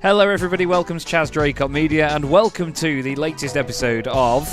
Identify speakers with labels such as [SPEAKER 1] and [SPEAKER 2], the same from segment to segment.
[SPEAKER 1] Hello everybody, welcome to Chaz Draycott Media and welcome to the latest episode of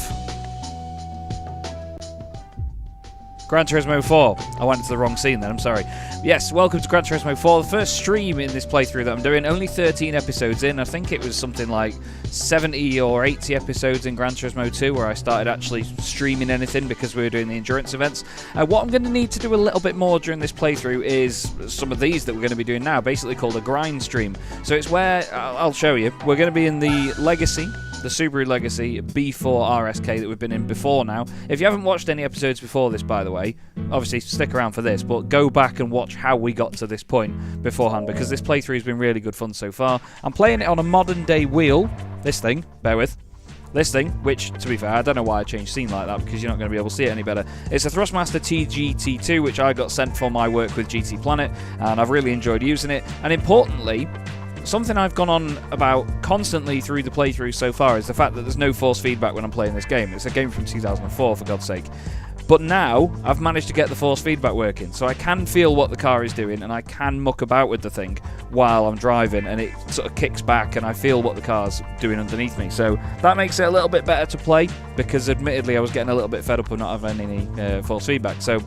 [SPEAKER 1] Gran Turismo 4. I went into the wrong scene then, I'm sorry. Yes, welcome to Gran Turismo 4, the first stream in this playthrough that I'm doing. Only 13 episodes in. I think it was something like 70 or 80 episodes in Gran Turismo 2 where I started actually streaming anything because we were doing the endurance events. What I'm going to need to do a little bit more during this playthrough is some of these that we're going to be doing now, basically called a grind stream. So it's where, I'll show you, we're going to be in the Legacy, the Subaru Legacy B4 RSK that we've been in before now. If you haven't watched any episodes before this, by the way, obviously stick around for this, but go back and watch how we got to this point beforehand, because this playthrough has been really good fun so far. I'm playing it on a modern day wheel, this thing, bear with. This thing, which, to be fair, I don't know why I changed scene like that, because you're not going to be able to see it any better. It's a Thrustmaster T-GT II, which I got sent for my work with GT Planet, and I've really enjoyed using it. And importantly, something I've gone on about constantly through the playthrough so far is the fact that there's no force feedback when I'm playing this game. It's a game from 2004, for God's sake. But now, I've managed to get the force feedback working, so I can feel what the car is doing, and I can muck about with the thing while I'm driving, and it sort of kicks back, and I feel what the car's doing underneath me. So that makes it a little bit better to play, because admittedly I was getting a little bit fed up of not having any force feedback. So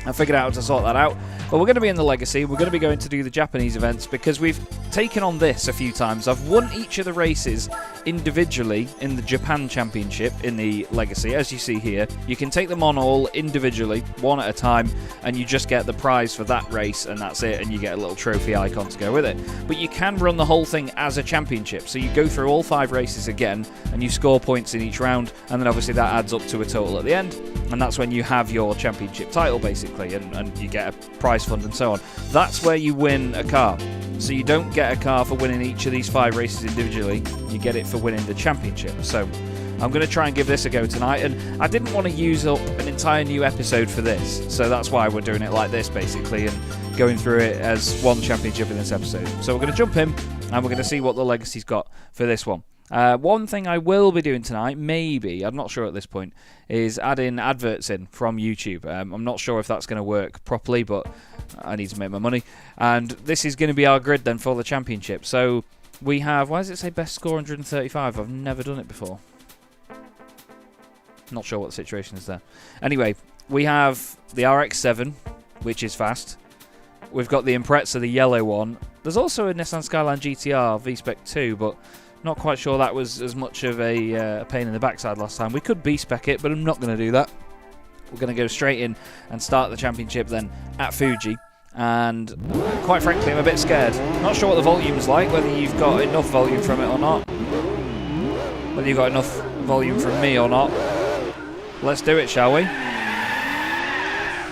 [SPEAKER 1] I figured out how to sort that out. But we're going to be in the Legacy. We're going to be going to do the Japanese events because we've taken on this a few times. I've won each of the races individually in the Japan Championship in the Legacy, as you see here. You can take them on all individually, one at a time, and you just get the prize for that race, and that's it, and you get a little trophy icon to go with it. But you can run the whole thing as a championship, so you go through all 5 races again, and you score points in each round, and then obviously that adds up to a total at the end, and that's when you have your championship title, basically, and you get a prize fund and so on. That's where you win a car. So you don't get a car for winning each of these 5 races individually, you get it for winning the championship. So I'm going to try and give this a go tonight, and I didn't want to use up an entire new episode for this, so that's why we're doing it like this basically, and going through it as one championship in this episode. So we're going to jump in, and we're going to see what the Legacy's got for this one. One thing I will be doing tonight, maybe, I'm not sure at this point, is adding adverts in from YouTube. I'm not sure if that's going to work properly, but I need to make my money. And this is going to be our grid then for the championship. So we have, why does it say best score 135? I've never done it before. Not sure what the situation is there. Anyway, we have the RX-7, which is fast. We've got the Impreza, the yellow one. There's also a Nissan Skyline GTR V-Spec 2, but not quite sure that was as much of a pain in the backside last time. We could B-Spec it, but I'm not going to do that. We're going to go straight in and start the championship then at Fuji. And quite frankly, I'm a bit scared. Not sure what the volume's like, whether you've got enough volume from it or not. Whether you've got enough volume from me or not. Let's do it, shall we?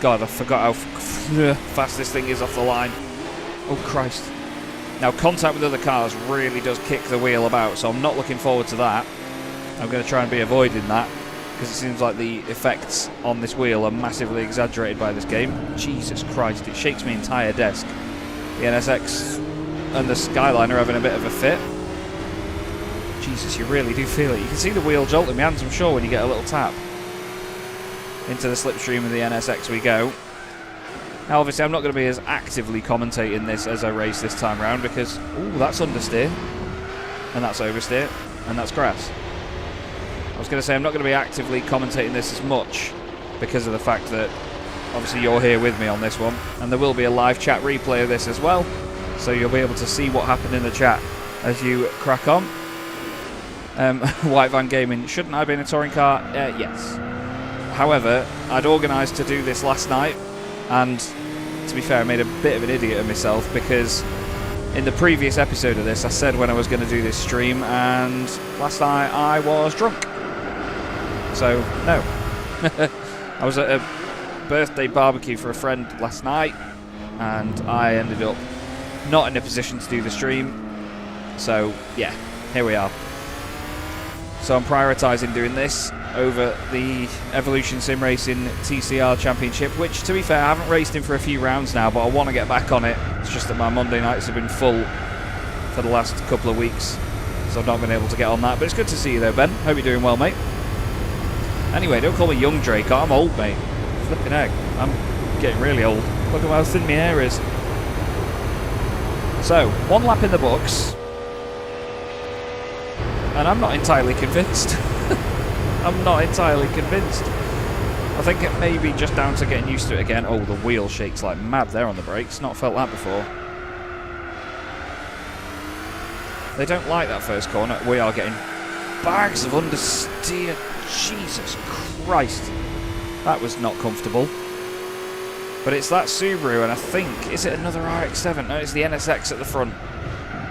[SPEAKER 1] God, I forgot how fast this thing is off the line. Oh, Christ. Now, contact with other cars really does kick the wheel about, so I'm not looking forward to that. I'm going to try and be avoiding that, because it seems like the effects on this wheel are massively exaggerated by this game. Jesus Christ, it shakes my entire desk. The NSX and the Skyline are having a bit of a fit. Jesus, you really do feel it. You can see the wheel jolt in my hands, I'm sure, when you get a little tap. Into the slipstream of the NSX we go. Now, obviously, I'm not going to be as actively commentating this as I race this time around, because, ooh, that's understeer, and that's oversteer, and that's grass. I was going to say I'm not going to be actively commentating this as much because of the fact that obviously you're here with me on this one, and there will be a live chat replay of this as well, so you'll be able to see what happened in the chat as you crack on. White Van Gaming, shouldn't I have been a touring car? Yes. However, I'd organised to do this last night, and to be fair, I made a bit of an idiot of myself, because in the previous episode of this I said when I was going to do this stream, and last night I was drunk. So, no. I was at a birthday barbecue for a friend last night, and I ended up not in a position to do the stream. So, yeah, here we are. So I'm prioritising doing this over the Evolution Sim Racing TCR Championship, which, to be fair, I haven't raced in for a few rounds now, but I want to get back on it. It's just that my Monday nights have been full for the last couple of weeks, so I've not been able to get on that. But it's good to see you though, Ben. Hope you're doing well, mate. Anyway, don't call me young Draycott. I'm old, mate. Flipping heck. I'm getting really old. Look at how thin my hair is. So, one lap in the books. And I'm not entirely convinced. I'm not entirely convinced. I think it may be just down to getting used to it again. Oh, the wheel shakes like mad there on the brakes. Not felt that before. They don't like that first corner. We are getting bags of understeer. Jesus Christ. That was not comfortable. But it's that Subaru, and I think... Is it another RX-7? No, it's the NSX at the front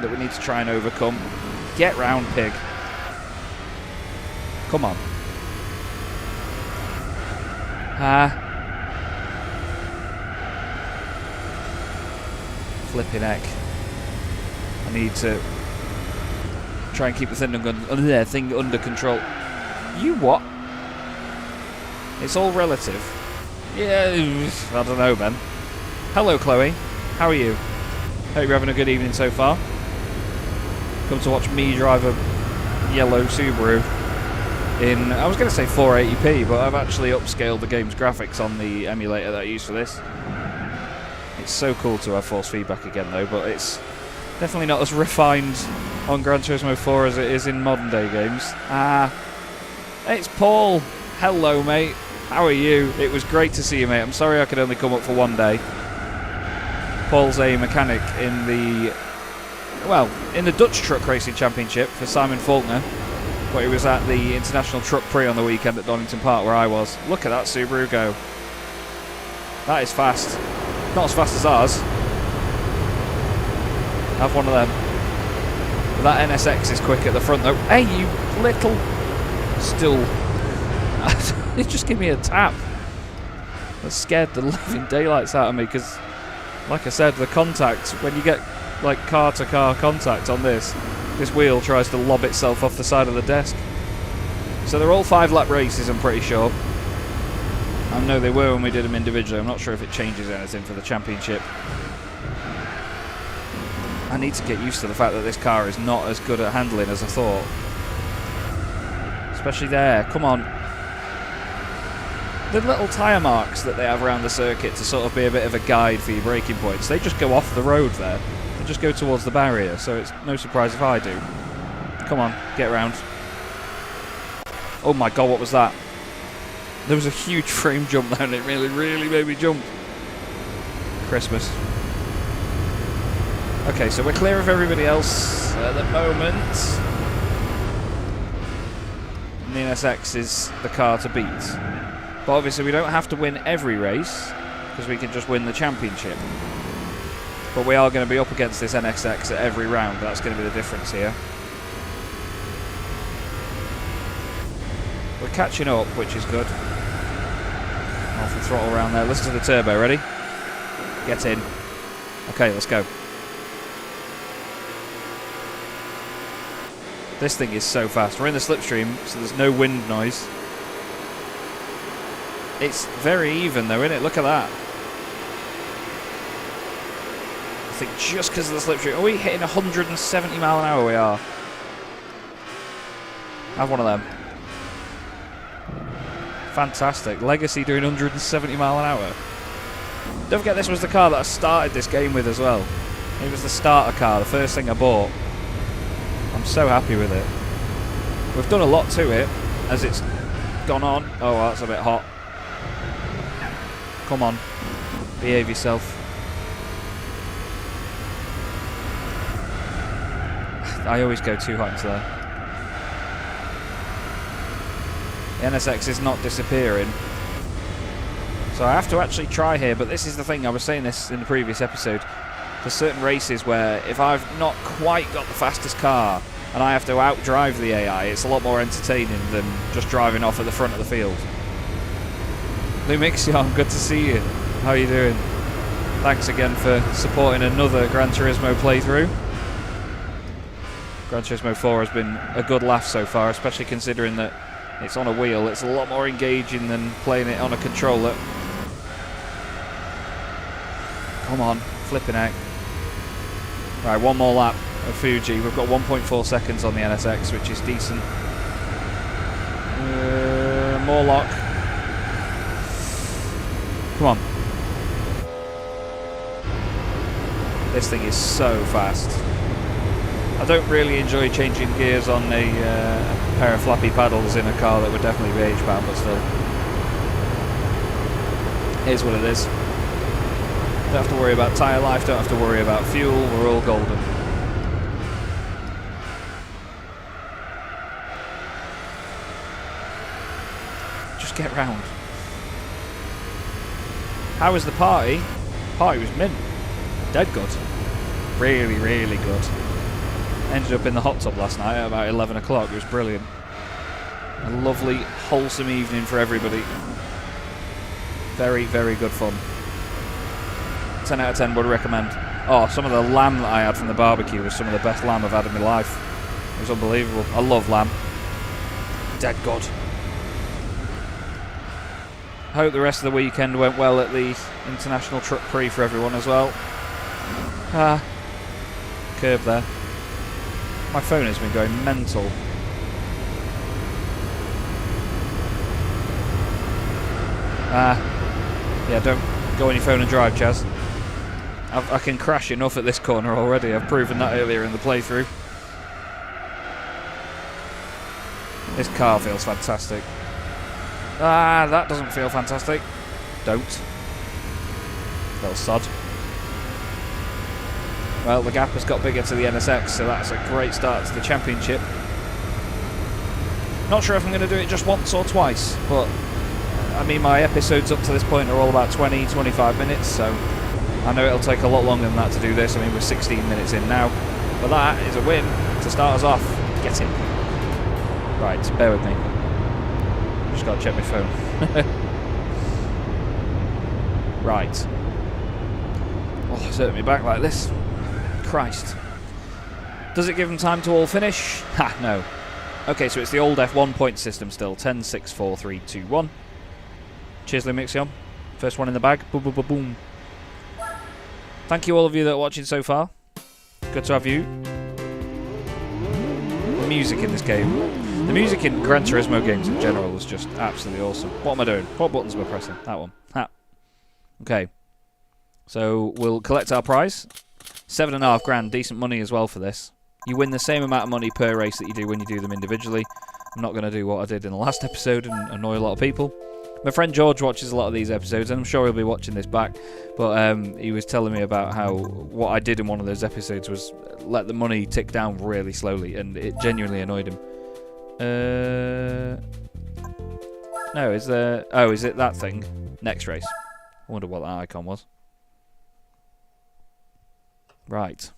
[SPEAKER 1] that we need to try and overcome. Get round, pig. Come on. Flipping heck. I need to try and keep the thing under control. You what? It's all relative. Yeah, I don't know, Ben. Hello, Chloe. How are you? Hope you're having a good evening so far. Come to watch me drive a yellow Subaru in, I was going to say 480p, but I've actually upscaled the game's graphics on the emulator that I use for this. It's so cool to have force feedback again, though, but it's definitely not as refined on Gran Turismo 4 as it is in modern day games. It's Paul. Hello, mate. How are you? It was great to see you, mate. I'm sorry I could only come up for one day. Paul's a mechanic in the, well, in the Dutch Truck Racing Championship for Simon Faulkner. But he was at the International Truck Prix on the weekend at Donington Park where I was. Look at that Subaru go. That is fast. Not as fast as ours. Have one of them. But that NSX is quick at the front though. Hey, you little... Still... Just give me a tap. That scared the living daylights out of me because, like I said, the contact, when you get like car-to-car contact on this wheel tries to lob itself off the side of the desk. So they're all 5-lap races, I'm pretty sure. I know they were when we did them individually. I'm not sure if it changes anything for the championship. I need to get used to the fact that this car is not as good at handling as I thought. Especially there. Come on. The little tyre marks that they have around the circuit to sort of be a bit of a guide for your braking points, they just go off the road there. They just go towards the barrier, so it's no surprise if I do. Come on, get around. Oh my god, what was that? There was a huge frame jump there and it really made me jump. Christmas. Okay, so we're clear of everybody else at the moment. And the NSX is the car to beat. But obviously we don't have to win every race, because we can just win the championship. But we are going to be up against this NSX at every round. That's going to be the difference here. We're catching up, which is good. Off the throttle around there. Listen to the turbo. Ready? Get in. Okay, let's go. This thing is so fast. We're in the slipstream, so there's no wind noise. It's very even though, isn't it? Look at that. I think just because of the slipstream. Are we hitting 170 mile an hour? We are. Have one of them. Fantastic. Legacy doing 170 mile an hour. Don't forget this was the car that I started this game with as well. It was the starter car, the first thing I bought. I'm so happy with it. We've done a lot to it as it's gone on. Oh, well, that's a bit hot. Come on. Behave yourself. I always go too hot into there. The NSX is not disappearing. So I have to actually try here, but this is the thing, I was saying this in the previous episode. There's certain races where if I've not quite got the fastest car and I have to outdrive the AI, it's a lot more entertaining than just driving off at the front of the field. Lou Mixion, good to see you. How are you doing? Thanks again for supporting another Gran Turismo playthrough. Gran Turismo 4 has been a good laugh so far, especially considering that it's on a wheel. It's a lot more engaging than playing it on a controller. Come on, flipping out. Right, one more lap of Fuji. We've got 1.4 seconds on the NSX, which is decent. More lock. Come on. This thing is so fast. I don't really enjoy changing gears on a pair of flappy paddles in a car that would definitely be H-bound, but still. Here's what it is. Don't have to worry about tyre life, don't have to worry about fuel, we're all golden. Just get round. How was the party? Party was mint. Dead good. Really, really good. Ended up in the hot tub last night at about 11 o'clock. It was brilliant. A lovely, wholesome evening for everybody. Very, very good fun. 10 out of 10 would recommend. Oh, some of the lamb that I had from the barbecue was some of the best lamb I've had in my life. It was unbelievable. I love lamb. Dead good. Hope the rest of the weekend went well at the International Truck Prix for everyone as well. Curb there. My phone has been going mental. Yeah, don't go on your phone and drive, Chaz. I can crash enough at this corner already. I've proven that earlier in the playthrough. This car feels fantastic. That doesn't feel fantastic. Don't. Little sod. Well, the gap has got bigger to the NSX, so that's a great start to the championship. Not sure if I'm going to do it just once or twice, but I mean, my episodes up to this point are all about 20-25 minutes, so I know it'll take a lot longer than that to do this. I mean, we're 16 minutes in now, but that is a win to start us off. Get in. Right, bear with me. Just got to check my phone. Right. Oh, it's hurting me back like this. Christ. Does it give them time to all finish? Ha, no. Okay, so it's the old F1 point system still. 10, 6, 4, 3, 2, 1. Cheers, Lumixion. First one in the bag. Boom, boom, boom, boom. Thank you all of you that are watching so far. Good to have you. The music in this game. The music in Gran Turismo games in general is just absolutely awesome. What am I doing? What buttons am I pressing? That one. Ha. Okay. So we'll collect our prize. 7.5 grand, decent money as well for this. You win the same amount of money per race that you do when you do them individually. I'm not going to do what I did in the last episode and annoy a lot of people. My friend George watches a lot of these episodes, and I'm sure he'll be watching this back. But he was telling me about how what I did in one of those episodes was let the money tick down really slowly, and it genuinely annoyed him. No, is there... Oh, is it that thing? Next race. I wonder what that icon was. Right.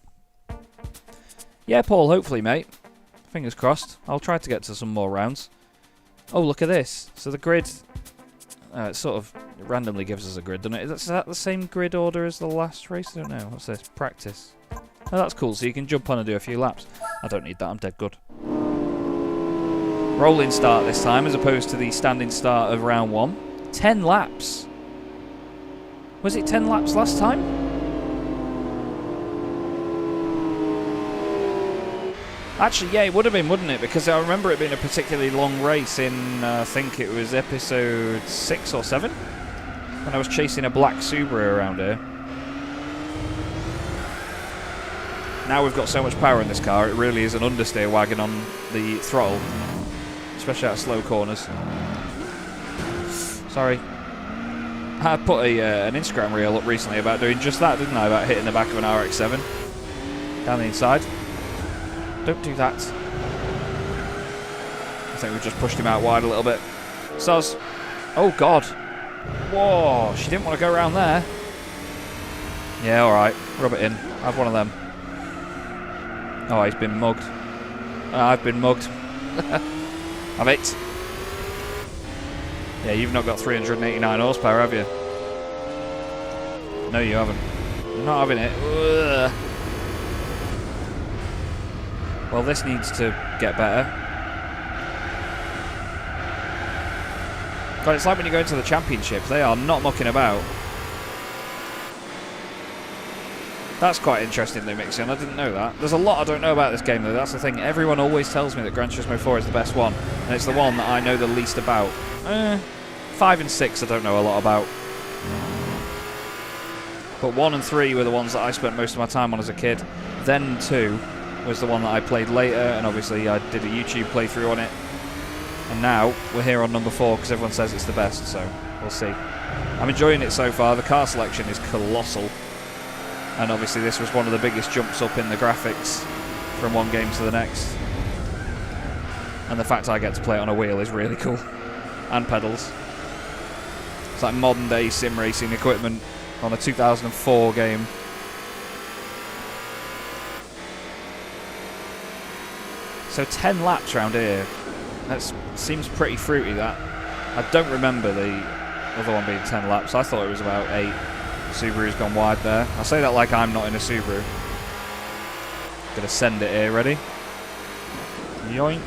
[SPEAKER 1] Yeah, Paul, hopefully, mate. Fingers crossed. I'll try to get to some more rounds. Oh, look at this. So the grid... it sort of randomly gives us a grid, doesn't it? Is that the same grid order as the last race? I don't know. What's this? Practice. Oh, that's cool. So you can jump on and do a few laps. I don't need that. I'm dead good. Rolling start this time as opposed to the standing start of round 1. 10 laps. Was it 10 laps last time? Actually, yeah, it would have been, wouldn't it? Because I remember it being a particularly long race in, I think it was episode 6 or 7, when I was chasing a black Subaru around here. Now we've got so much power in this car, it really is an understeer wagon on the throttle, especially out of slow corners. Sorry. I put an Instagram reel up recently about doing just that, didn't I? About hitting the back of an RX-7 down the inside. Don't do that. I think we've just pushed him out wide a little bit. Soz. Oh, God. Whoa, she didn't want to go around there. Yeah, alright. Rub it in. Have one of them. Oh, he's been mugged. I've been mugged. Have it. Yeah, you've not got 389 horsepower, have you? No, you haven't. You're not having it. Ugh. Well, this needs to get better. God, it's like when you go into the championship, they are not mucking about. That's quite interesting, Lumixion. I didn't know that. There's a lot I don't know about this game, though. That's the thing. Everyone always tells me that Gran Turismo 4 is the best one, and it's the one that I know the least about. 5 and 6 I don't know a lot about. But 1 and 3 were the ones that I spent most of my time on as a kid. Then 2. was the one that I played later, and obviously I did a YouTube playthrough on it. And now we're here on number 4 because everyone says it's the best, so we'll see. I'm enjoying it so far. The car selection is colossal, and obviously this was one of the biggest jumps up in the graphics from one game to the next. And the fact I get to play it on a wheel is really cool, and pedals. It's like modern day sim racing equipment on a 2004 game. So 10 laps around here. That seems pretty fruity, that. I don't remember the other one being 10 laps. I thought it was about 8. Subaru's gone wide there. I say that like I'm not in a Subaru. Gonna send it here, ready? Yoink.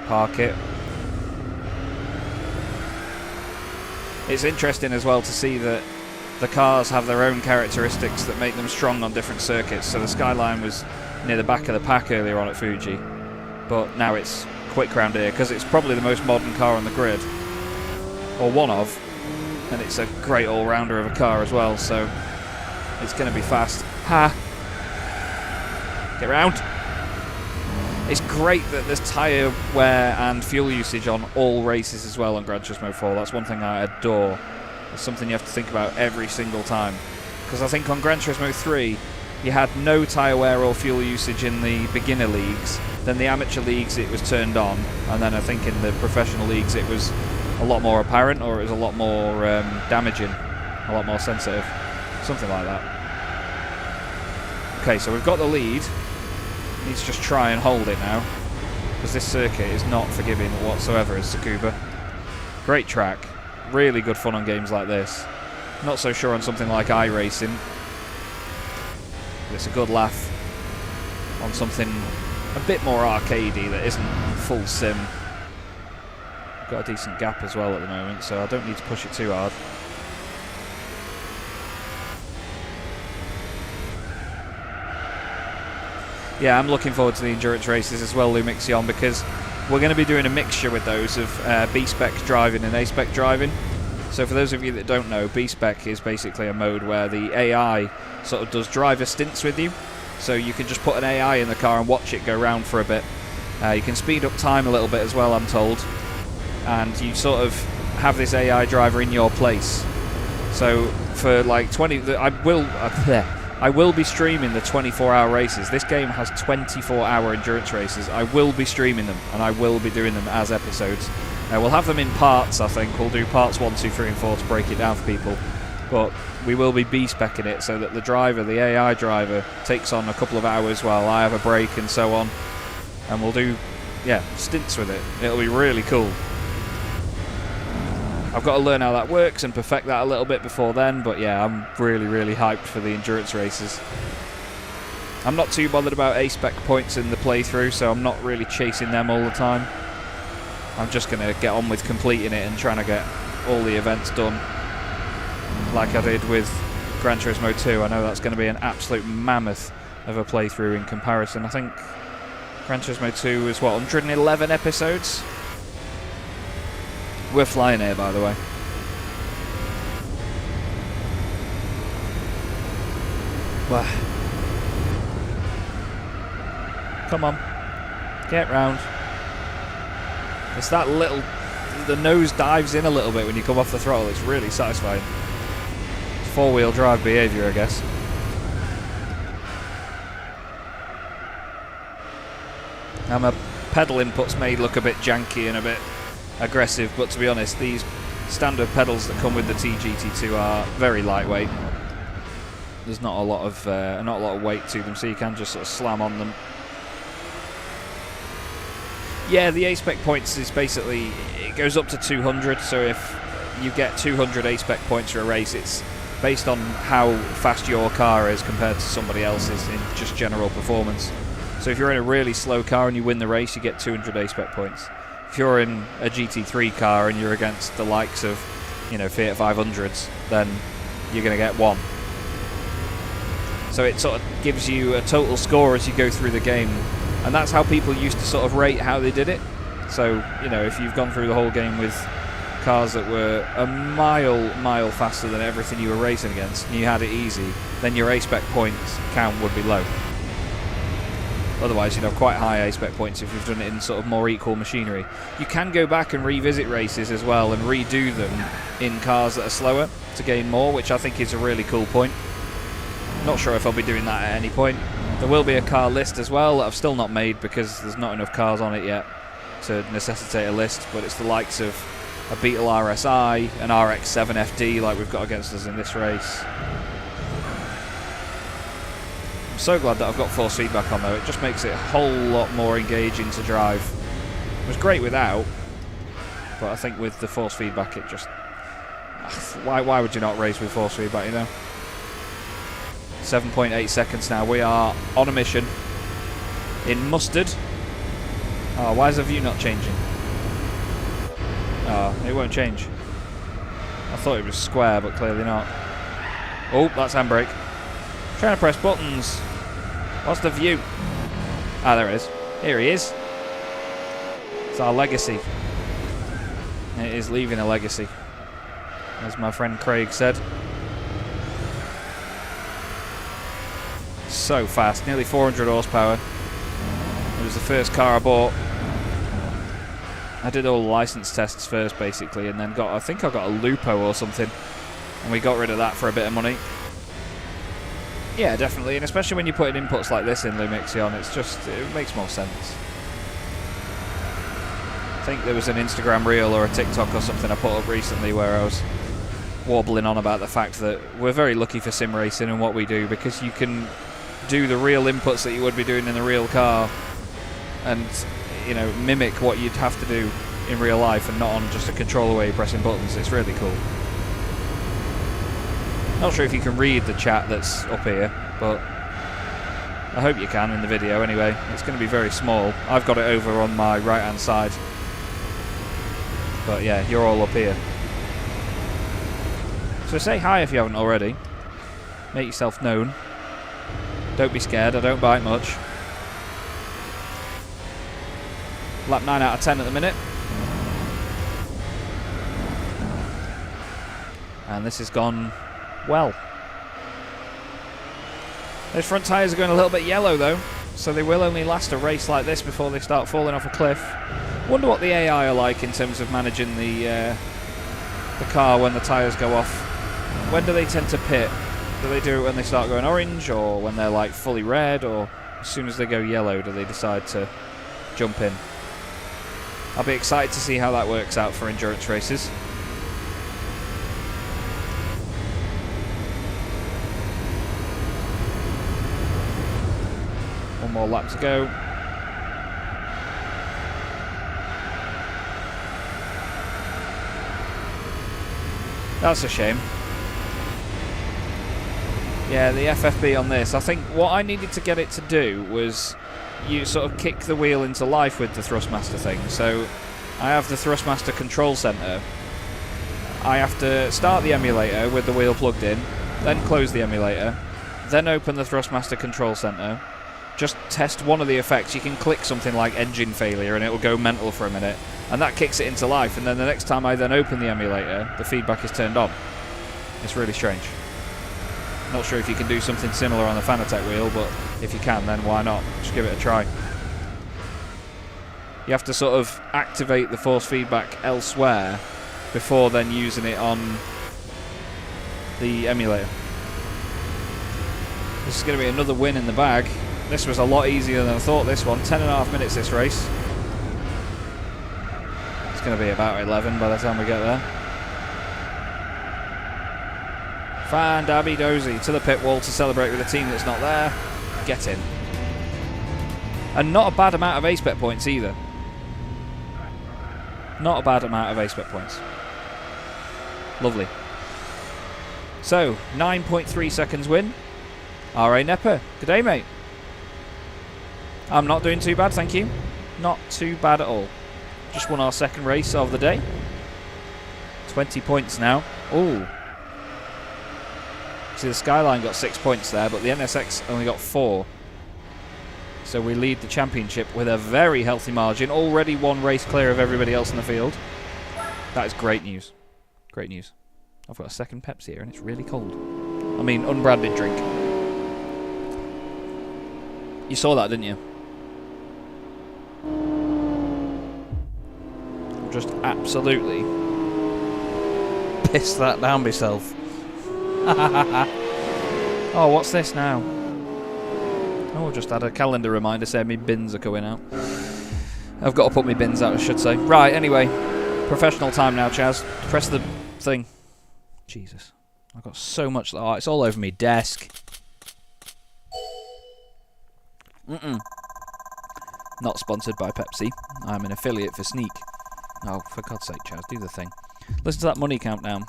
[SPEAKER 1] Park it. It's interesting as well to see that the cars have their own characteristics that make them strong on different circuits. So the Skyline was near the back of the pack earlier on at Fuji, but now it's quick round here because it's probably the most modern car on the grid, or one of, and it's a great all-rounder of a car as well, so it's going to be fast. Ha! Get round! It's great that there's tyre wear and fuel usage on all races as well on Gran Turismo 4. That's one thing I adore. It's something you have to think about every single time, because I think on Gran Turismo 3 you had no tyre wear or fuel usage in the beginner leagues. Then the amateur leagues it was turned on, and then I think in the professional leagues it was a lot more apparent, or it was a lot more damaging, a lot more sensitive, something like that. Okay, so we've got the lead. Need to just try and hold it now, because this circuit is not forgiving whatsoever as Tsukuba. Great track, really good fun on games like this. Not so sure on something like iRacing. It's a good laugh on something a bit more arcadey that isn't full sim. Got a decent gap as well at the moment, so I don't need to push it too hard. Yeah, I'm looking forward to the endurance races as well, Lumixion, because we're going to be doing a mixture with those of B-Spec driving and A-Spec driving. So for those of you that don't know, B-Spec is basically a mode where the AI sort of does driver stints with you. So you can just put an AI in the car and watch it go round for a bit. You can speed up time a little bit as well, I'm told. And you sort of have this AI driver in your place. So for like 20... I will be streaming the 24-hour races. This game has 24-hour endurance races. I will be streaming them, and I will be doing them as episodes. We'll have them in parts, I think. We'll do parts 1, 2, 3 and 4 to break it down for people. But we will be B-speccing it so that the driver, the AI driver, takes on a couple of hours while I have a break and so on. And we'll do, yeah, stints with it. It'll be really cool. I've got to learn how that works and perfect that a little bit before then, but yeah, I'm really, really hyped for the endurance races. I'm not too bothered about A-Spec points in the playthrough, so I'm not really chasing them all the time. I'm just going to get on with completing it and trying to get all the events done like I did with Gran Turismo 2. I know that's going to be an absolute mammoth of a playthrough in comparison. I think Gran Turismo 2 is, what, 111 episodes? We're flying here, by the way. Well, come on, get round. It's that little, the nose dives in a little bit when you come off the throttle. It's really satisfying. It's four-wheel drive behaviour, I guess. Now my pedal inputs may look a bit janky and a bit aggressive, but to be honest, these standard pedals that come with the T-GT II are very lightweight. There's not a lot of weight to them, so you can just sort of slam on them. Yeah, the A-Spec points is basically, it goes up to 200, so if you get 200 A-Spec points for a race, it's based on how fast your car is compared to somebody else's in just general performance. So if you're in a really slow car and you win the race, you get 200 A-Spec points. If you're in a GT3 car and you're against the likes of, you know, Fiat 500s, then you're going to get 1. So it sort of gives you a total score as you go through the game. And that's how people used to sort of rate how they did it. So, you know, if you've gone through the whole game with cars that were a mile faster than everything you were racing against, and you had it easy, then your A-spec points count would be low. Otherwise, you'd have quite high A-spec points if you've done it in sort of more equal machinery. You can go back and revisit races as well and redo them in cars that are slower to gain more, which I think is a really cool point. Not sure if I'll be doing that at any point. There will be a car list as well that I've still not made because there's not enough cars on it yet to necessitate a list, but it's the likes of a Beetle RSI, an RX-7 FD like we've got against us in this race. I'm so glad that I've got force feedback on though, it just makes it a whole lot more engaging to drive. It was great without, but I think with the force feedback it just... Why would you not race with force feedback, you know? 7.8 seconds now, we are on a mission in mustard. Oh, why is the view not changing? Oh, it won't change. I thought it was square, but clearly not. Oh, that's handbrake. Trying to press buttons. What's the view? Ah, there it is. Here he is. It's our legacy. It is leaving a legacy, as my friend Craig said. So fast, nearly 400 horsepower. It was the first car I bought. I did all the license tests first, basically, and then I think I got a Lupo or something, and we got rid of that for a bit of money. Yeah, definitely, and especially when you put in inputs like this in Lumixion, it makes more sense. I think there was an Instagram reel or a TikTok or something I put up recently where I was warbling on about the fact that we're very lucky for sim racing and what we do, because you can do the real inputs that you would be doing in the real car and, you know, mimic what you'd have to do in real life and not on just a controller where you're pressing buttons. It's really cool. Not sure if you can read the chat that's up here, but I hope you can in the video anyway. It's going to be very small. I've got it over on my right hand side, but yeah, you're all up here. So say hi if you haven't already. Make yourself known. Don't be scared, I don't bite much. Lap 9 out of 10 at the minute. And this has gone well. Those front tyres are going a little bit yellow though, so they will only last a race like this before they start falling off a cliff. Wonder what the AI are like in terms of managing the car when the tyres go off. When do they tend to pit? Do they do it when they start going orange, or when they're like fully red, or as soon as they go yellow do they decide to jump in? I'll be excited to see how that works out for endurance races. One more lap to go. That's a shame. Yeah, the FFB on this, I think what I needed to get it to do was you sort of kick the wheel into life with the Thrustmaster thing. So I have the Thrustmaster control center. I have to start the emulator with the wheel plugged in, then close the emulator, then open the Thrustmaster control center, just test one of the effects. You can click something like engine failure and it will go mental for a minute, and that kicks it into life, and then the next time I then open the emulator, the feedback is turned on. It's really strange. Not sure if you can do something similar on the Fanatec wheel, but if you can, then why not? Just give it a try. You have to sort of activate the force feedback elsewhere before then using it on the emulator. This is going to be another win in the bag. This was a lot easier than I thought, this one. 10.5 minutes this race. It's going to be about 11 by the time we get there. Fan Dabby Dozy to the pit wall to celebrate with a team that's not there. Get in. And not a bad amount of A-spec points either. Not a bad amount of A-spec points. Lovely. So, 9.3 seconds win. R.A. Nepper. Good day, mate. I'm not doing too bad, thank you. Not too bad at all. Just won our second race of the day. 20 points now. Ooh. See, the Skyline got 6 points there, but the NSX only got 4. So we lead the championship with a very healthy margin. Already one race clear of everybody else in the field. That is great news. Great news. I've got a second Pepsi here and it's really cold. I mean, unbranded drink. You saw that, didn't you? Just absolutely piss that down myself. Oh, what's this now? Oh, I've just had a calendar reminder saying my bins are going out. I've got to put my bins out, I should say. Right, anyway. Professional time now, Chaz. Press the thing. Jesus. I've got so much... Oh, it's all over my desk. Not sponsored by Pepsi. I'm an affiliate for Sneak. Oh, for God's sake, Chaz, do the thing. Listen to that money countdown.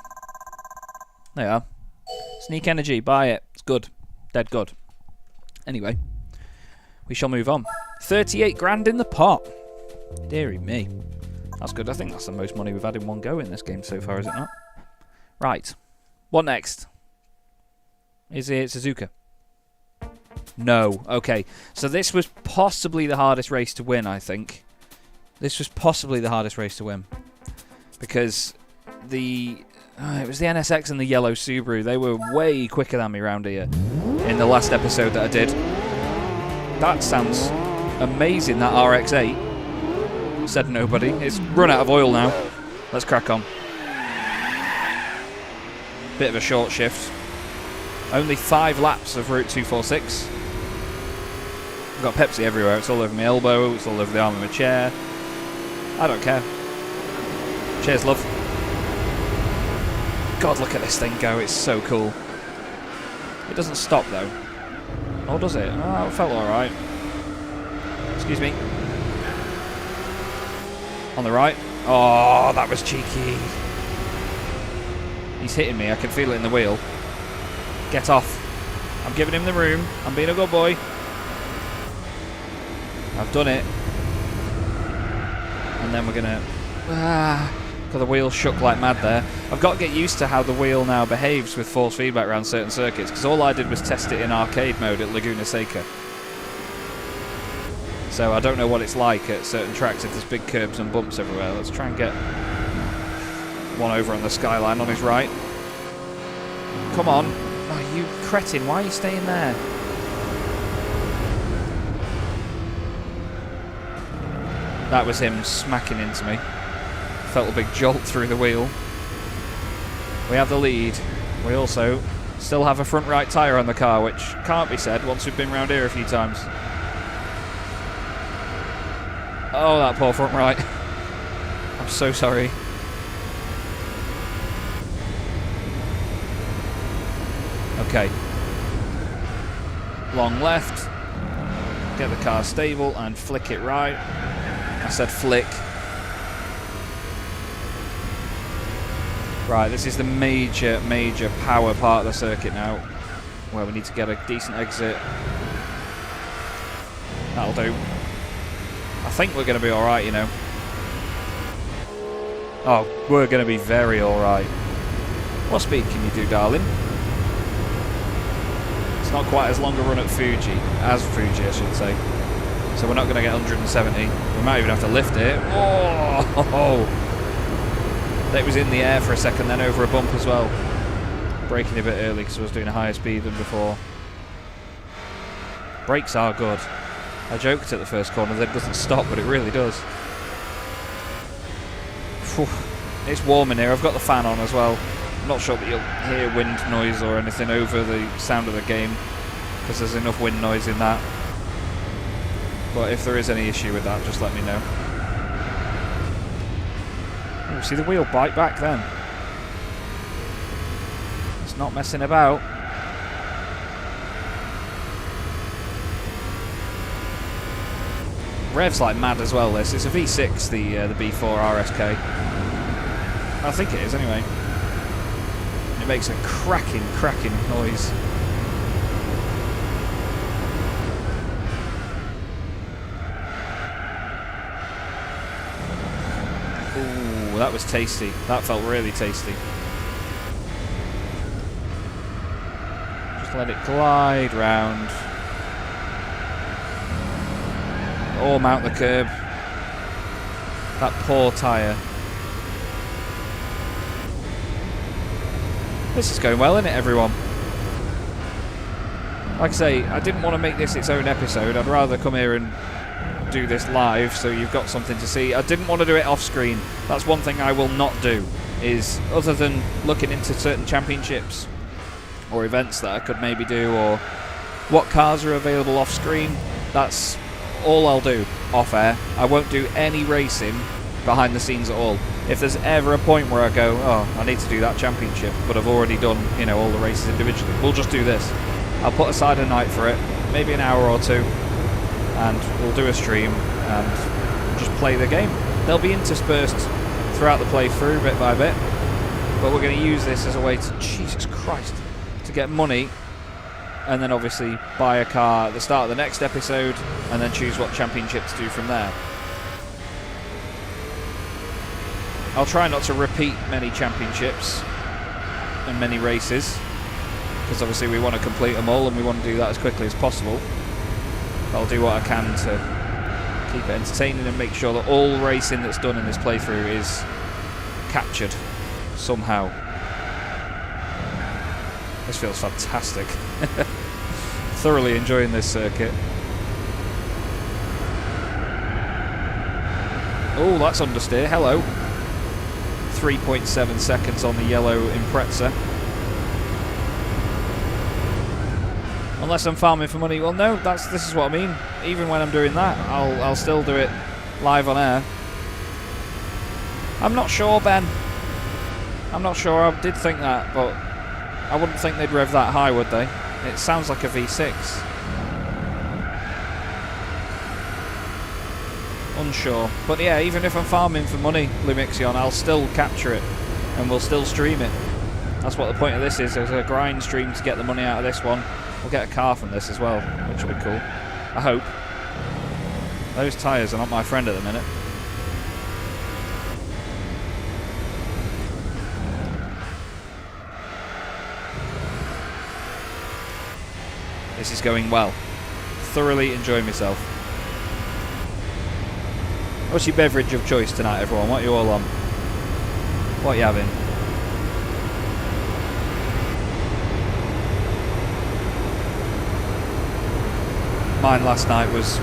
[SPEAKER 1] There you are. Sneak Energy, buy it. It's good. Dead good. Anyway, we shall move on. 38 grand in the pot. Deary me. That's good. I think that's the most money we've had in one go in this game so far, is it not? Right. What next? Is it Suzuka? No. Okay. So this was possibly the hardest race to win, I think. This was possibly the hardest race to win. Because it was the NSX and the yellow Subaru. They were way quicker than me around here in the last episode that I did. That sounds amazing, that RX-8. Said nobody. It's run out of oil now. Let's crack on. Bit of a short shift. Only 5 laps of Route 246. I've got Pepsi everywhere. It's all over my elbow. It's all over the arm of my chair. I don't care. Cheers, love. God, look at this thing go. It's so cool. It doesn't stop, though. Or does it? Oh, it felt alright. Excuse me. On the right. Oh, that was cheeky. He's hitting me. I can feel it in the wheel. Get off. I'm giving him the room. I'm being a good boy. I've done it. And then we're going to... God, the wheel shook like mad there. I've got to get used to how the wheel now behaves with force feedback around certain circuits, because all I did was test it in arcade mode at Laguna Seca. So I don't know what it's like at certain tracks if there's big curbs and bumps everywhere. Let's try and get one over on the skyline on his right. Come on. Oh, you cretin, why are you staying there? That was him smacking into me. Felt a big jolt through the wheel. We have the lead. We also still have a front right tyre on the car, which can't be said once we've been round here a few times. Oh, that poor front right. I'm so sorry. Okay. Long left. Get the car stable and flick it right. I said flick. Right, this is the major power part of the circuit now, where we need to get a decent exit. That'll do. I think we're going to be alright, you know. Oh, we're going to be very alright. What speed can you do, darling? It's not quite as long a run at Fuji, I should say. So we're not going to get 170. We might even have to lift it. Oh! It was in the air for a second, then over a bump as well. Braking a bit early because I was doing a higher speed than before. Brakes are good. I joked at the first corner that it doesn't stop, but it really does. Whew. It's warm in here. I've got the fan on as well. I'm not sure that you'll hear wind noise or anything over the sound of the game, because there's enough wind noise in that. But if there is any issue with that, just let me know. Oh, see the wheel bite back then. It's not messing about. Revs like mad as well, this. It's a V6, the B4 RSK. I think it is, anyway. It makes a cracking noise. Ooh, that was tasty. That felt really tasty. Just let it glide round. Or mount the curb. That poor tyre. This is going well, isn't it, everyone? Like I say, I didn't want to make this its own episode. I'd rather come here and do this live so you've got something to see. I didn't want to do it off screen. That's one thing I will not do, is other than looking into certain championships or events that I could maybe do, or what cars are available off screen, that's all I'll do off air. I won't do any racing behind the scenes at all. If there's ever a point where I go, oh, I need to do that championship, but I've already done, you know, all the races individually, we'll just do this. I'll put aside a night for it, maybe an hour or two, and we'll do a stream and just play the game. They'll be interspersed throughout the playthrough bit by bit, but we're going to use this as a way to, Jesus Christ, to get money, and then obviously buy a car at the start of the next episode, and then choose what championship to do from there. I'll try not to repeat many championships and many races, because obviously we want to complete them all and we want to do that as quickly as possible. But I'll do what I can to keep it entertaining and make sure that all racing that's done in this playthrough is captured somehow. This feels fantastic. Thoroughly enjoying this circuit. Oh, that's understeer. Hello. 3.7 seconds on the yellow Impreza. Unless I'm farming for money. Well, no, this is what I mean. Even when I'm doing that, I'll still do it live on air. I'm not sure, Ben. I'm not sure. I did think that, but I wouldn't think they'd rev that high, would they? It sounds like a V6. Unsure. But yeah, even if I'm farming for money, Lumixion, I'll still capture it and we'll still stream it. That's what the point of this is. There's a grind stream to get the money out of this one. We'll get a car from this as well, which will be cool. I hope. Those tyres are not my friend at the minute. This is going well. Thoroughly enjoying myself. What's your beverage of choice tonight, everyone? What are you all on? What are you having? Mine last night was,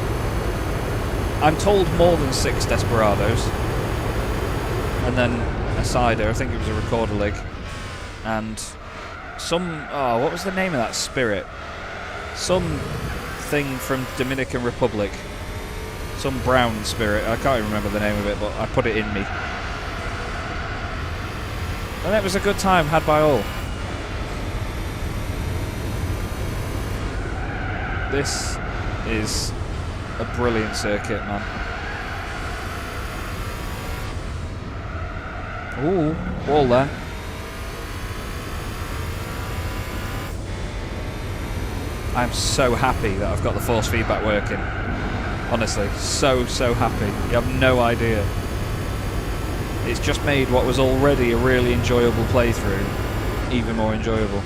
[SPEAKER 1] I'm told, more than 6 Desperados, and then a cider. I think it was a recorder lig, and some, oh, what was the name of that spirit? Some thing from Dominican Republic, some brown spirit. I can't even remember the name of it, but I put it in me, and it was a good time had by all. This is a brilliant circuit, man. Ooh, wall there. I'm so happy that I've got the force feedback working. Honestly, so happy. You have no idea. It's just made what was already a really enjoyable playthrough even more enjoyable.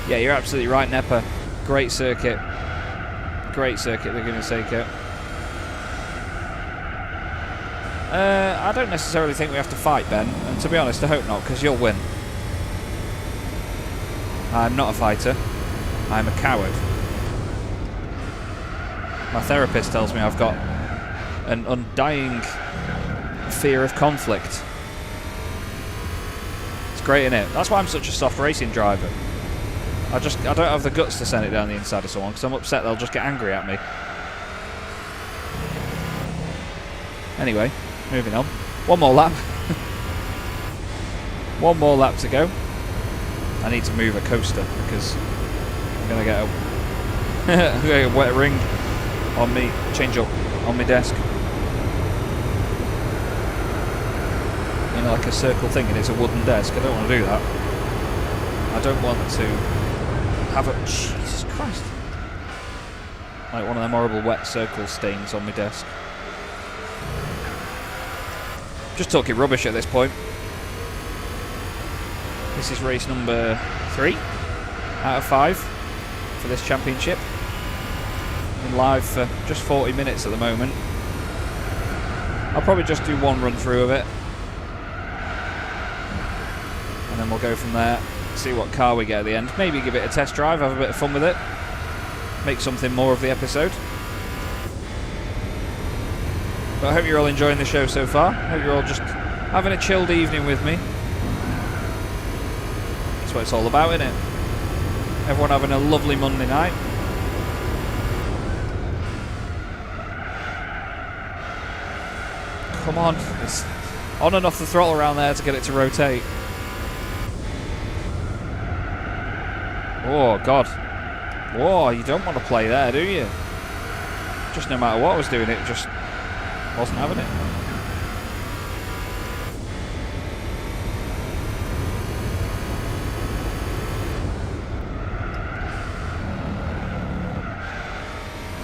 [SPEAKER 1] Yeah, you're absolutely right, Neppa. Great circuit. Great circuit, they're going to take it. I don't necessarily think we have to fight, Ben. And to be honest, I hope not, because you'll win. I'm not a fighter. I'm a coward. My therapist tells me I've got an undying fear of conflict. It's great, isn't it? That's why I'm such a soft racing driver. I don't have the guts to send it down the inside of someone because I'm upset they'll just get angry at me. Anyway, moving on. One more lap. One more lap to go. I need to move a coaster because I'm gonna get a wet ring on me, change up on my desk. You know, like a circle thing, and it's a wooden desk. I don't want to do that. I don't want to have a... Jesus Christ. Like one of them horrible wet circle stains on my desk. Just talking rubbish at this point. This is race number 3 out of 5 for this championship. I'm live for just 40 minutes at the moment. I'll probably just do one run through of it and then we'll go from there, see what car we get at the end. Maybe give it a test drive, have a bit of fun with it, make something more of the episode. But I hope you're all enjoying the show so far. I hope you're all just having a chilled evening with me. That's what it's all about, isn't it? Everyone having a lovely Monday night. Come on. It's on and off the throttle around there to get it to rotate. Oh, God. Whoa, you don't want to play there, do you? Just no matter what I was doing, it just wasn't having it.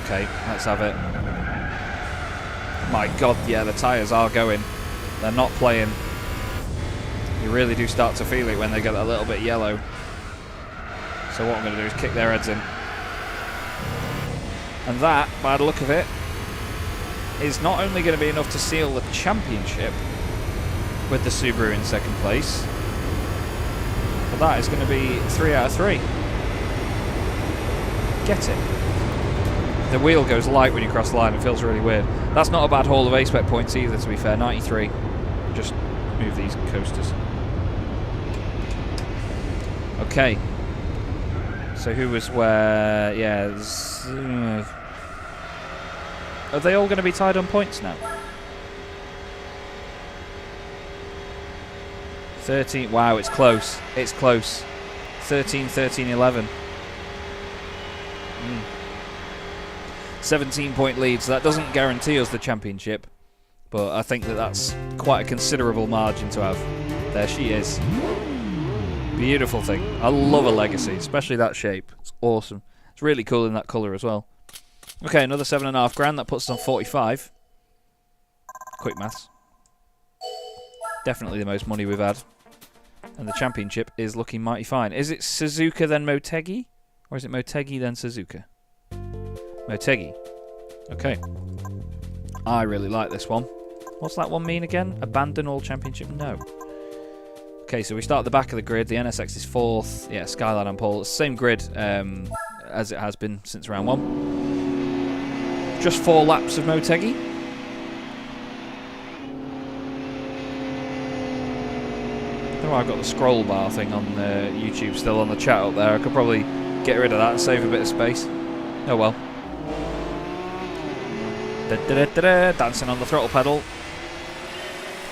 [SPEAKER 1] Okay, let's have it. My God, yeah, the tyres are going. They're not playing. You really do start to feel it when they get a little bit yellow. So what I'm going to do is kick their heads in. And that, by the look of it, is not only going to be enough to seal the championship with the Subaru in second place, but that is going to be 3 out of 3. Get it. The wheel goes light when you cross the line. It feels really weird. That's not a bad haul of A-Spec points either, to be fair. 93. Just move these coasters. Okay. So who was where? Yeah. Are they all going to be tied on points now? 13. Wow, it's close. It's close. 13, 13, 11. 17-point lead, so that doesn't guarantee us the championship, but I think that that's quite a considerable margin to have. There she is. Beautiful thing. I love a Legacy, especially that shape. It's awesome. It's really cool in that colour as well. Okay, another 7.5 grand. That puts us on 45. Quick maths. Definitely the most money we've had. And the championship is looking mighty fine. Is it Suzuka then Motegi? Or is it Motegi then Suzuka? Motegi. Okay. I really like this one. What's that one mean again? Abandon all championship? No. Okay, so we start at the back of the grid. The NSX is 4th. Yeah, Skyline and pole. It's the same grid as it has been since round 1. Just 4 laps of Motegi. Oh, I've got the scroll bar thing on YouTube still on the chat up there. I could probably get rid of that and save a bit of space. Oh well. Dancing on the throttle pedal.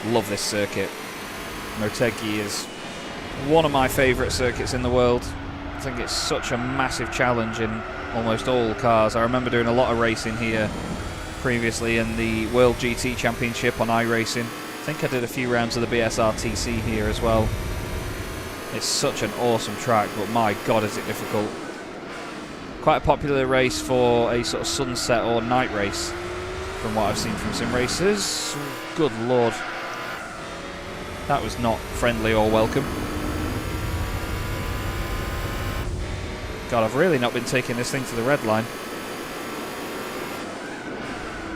[SPEAKER 1] Love this circuit. Motegi is one of my favourite circuits in the world. I think it's such a massive challenge in almost all cars. I remember doing a lot of racing here previously in the World GT Championship on iRacing. I think I did a few rounds of the BSRTC here as well. It's such an awesome track, but my God is it difficult. Quite a popular race for a sort of sunset or night race, from what I've seen from sim racers. Good Lord. That was not friendly or welcome. God, I've really not been taking this thing to the red line.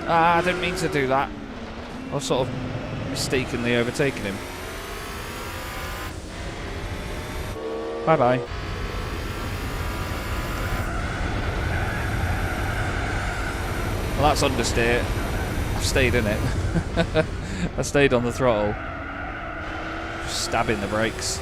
[SPEAKER 1] Ah, I didn't mean to do that. I've sort of mistakenly overtaken him. Bye-bye. Well, that's understeer. I've stayed in it. I stayed on the throttle. Just stabbing the brakes.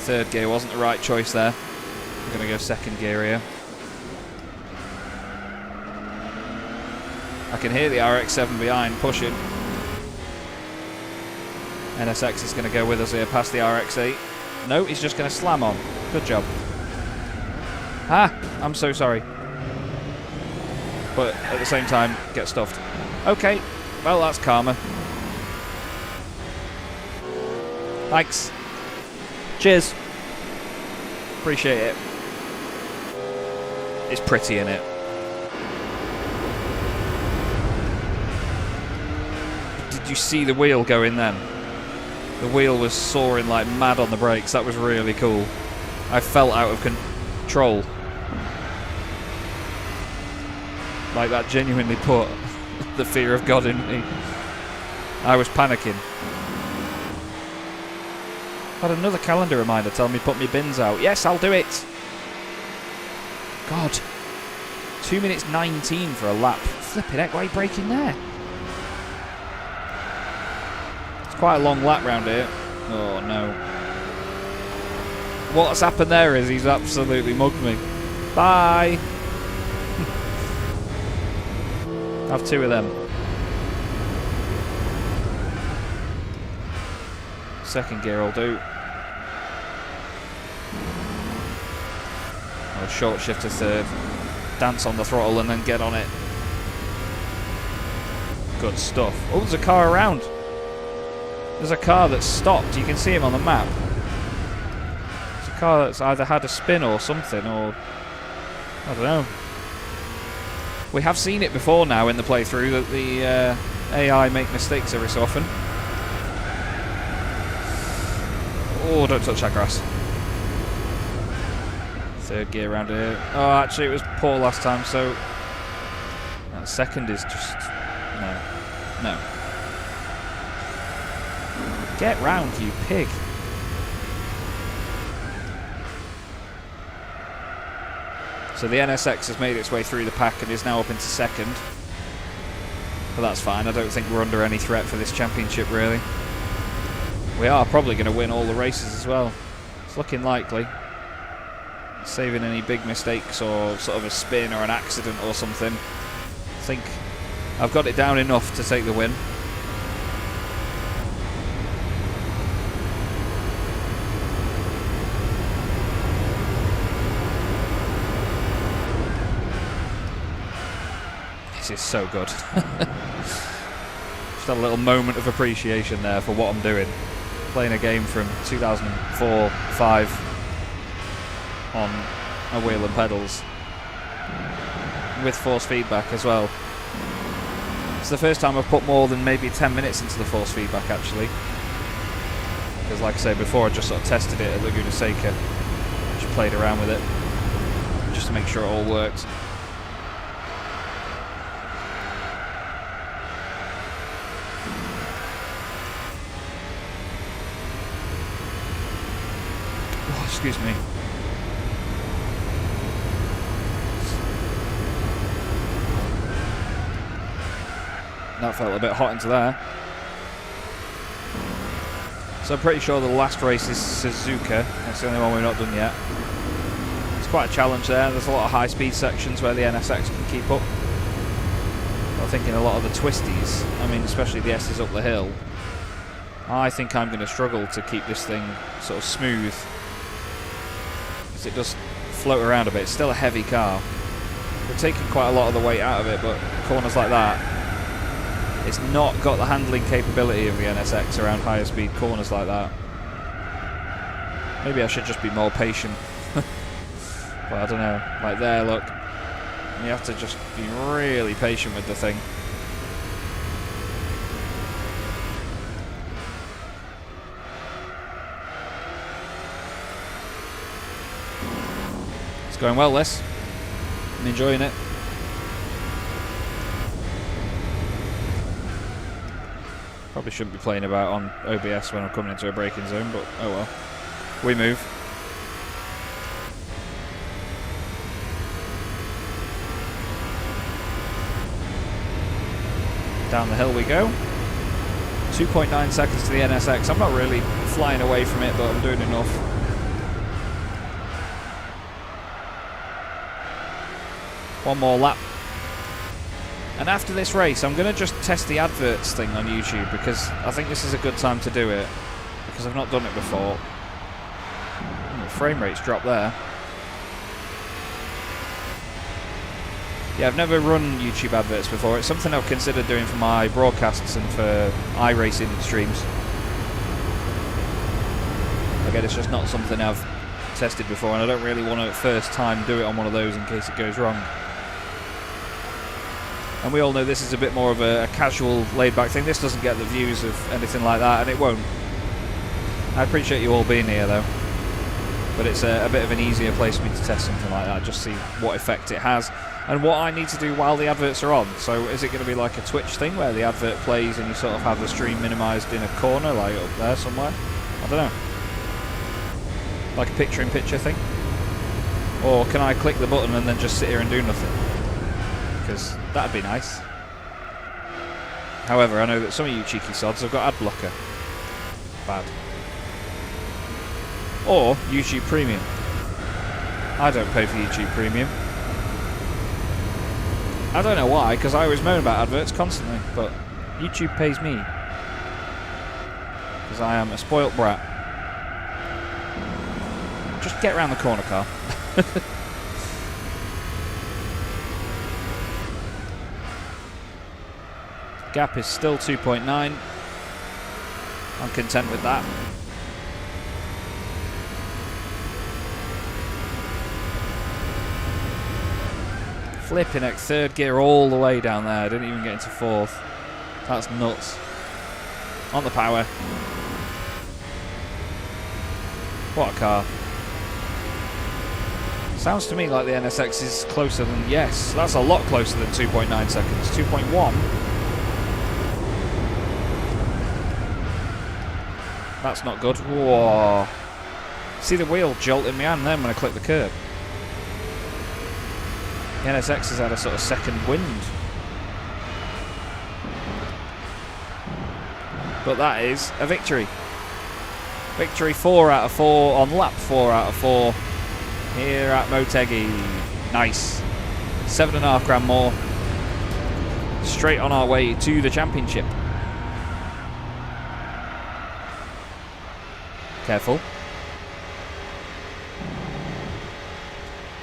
[SPEAKER 1] Third gear wasn't the right choice there. I'm going to go second gear here. I can hear the RX-7 behind pushing. NSX is going to go with us here past the RX-8. No, he's just going to slam on. Good job. Ah, I'm so sorry. But at the same time, get stuffed. Okay, well, that's karma. Thanks. Cheers. Appreciate it. It's pretty, innit? Did you see the wheel go in then? The wheel was soaring like mad on the brakes. That was really cool. I felt out of control. Like that genuinely put the fear of God in me. I was panicking. Had another calendar reminder telling me put my bins out. Yes, I'll do it. God. 2 minutes 19 for a lap. Flipping heck, why are you braking there? It's quite a long lap round here. Oh no. What's happened there is he's absolutely mugged me. Bye. Have 2 of them. Second gear will do. I'll short shift to third. Dance on the throttle and then get on it. Good stuff. Oh, there's a car around. There's a car that's stopped. You can see him on the map. It's a car that's either had a spin or something, or I don't know. We have seen it before now in the playthrough that the AI make mistakes every so often. Oh, don't touch that grass. Third gear around here. Oh, actually it was poor last time, so that second is just no. Get round, you pig. So the NSX has made its way through the pack and is now up into second. But that's fine. I don't think we're under any threat for this championship, really. We are probably going to win all the races as well. It's looking likely. Saving any big mistakes or sort of a spin or an accident or something. I think I've got it down enough to take the win. This is so good. Just had a little moment of appreciation there for what I'm doing. Playing a game from 2004-05 on a wheel and pedals with force feedback as well. It's the first time I've put more than maybe 10 minutes into the force feedback, actually, because like I said before, I just sort of tested it at Laguna Seca, just played around with it just to make sure it all worked. Oh, excuse me. That felt a bit hot into there. So I'm pretty sure the last race is Suzuka. That's the only one we've not done yet. It's quite a challenge there. There's a lot of high-speed sections where the NSX can keep up. I'm thinking a lot of the twisties, I mean especially the S's up the hill, I think I'm going to struggle to keep this thing sort of smooth, because it does float around a bit. It's still a heavy car. We're taking quite a lot of the weight out of it, but corners like that, it's not got the handling capability of the NSX around higher speed corners like that. Maybe I should just be more patient. But I don't know. Like there, look. You have to just be really patient with the thing. It's going well, this. I'm enjoying it. Probably shouldn't be playing about on OBS when I'm coming into a braking zone, but oh well. We move. Down the hill we go. 2.9 seconds to the NSX. I'm not really flying away from it, but I'm doing enough. One more lap. And after this race, I'm going to just test the adverts thing on YouTube, because I think this is a good time to do it, because I've not done it before. The frame rate's dropped there. Yeah, I've never run YouTube adverts before. It's something I've considered doing for my broadcasts and for iRacing streams. Again, it's just not something I've tested before, and I don't really want to first time do it on one of those in case it goes wrong. And we all know this is a bit more of a casual, laid-back thing. This doesn't get the views of anything like that, and it won't. I appreciate you all being here, though. But it's a bit of an easier place for me to test something like that, just see what effect it has. and what I need to do while the adverts are on. So is it going to be like a Twitch thing where the advert plays and you sort of have the stream minimised in a corner, like up there somewhere? I don't know. Like a picture-in-picture thing? Or can I click the button and then just sit here and do nothing? Because that'd be nice. However, I know that some of you cheeky sods have got ad blocker. Bad. Or YouTube Premium. I don't pay for YouTube Premium. I don't know why, because I always moan about adverts constantly, but YouTube pays me. Because I am a spoilt brat. Just get around the corner, car. Gap is still 2.9. I'm content with that. Flipping heck, third gear all the way down there. I didn't even get into fourth. That's nuts. On the power. What a car. Sounds to me like the NSX is closer than... Yes, that's a lot closer than 2.9 seconds. 2.1. That's not good. Whoa. See the wheel jolt in my hand then when I click the curb. The NSX has had a sort of second wind. But that is a victory. Victory 4 out of 4 on lap 4 out of 4 here at Motegi. Nice. 7.5 grand more. Straight on our way to the championship. Careful.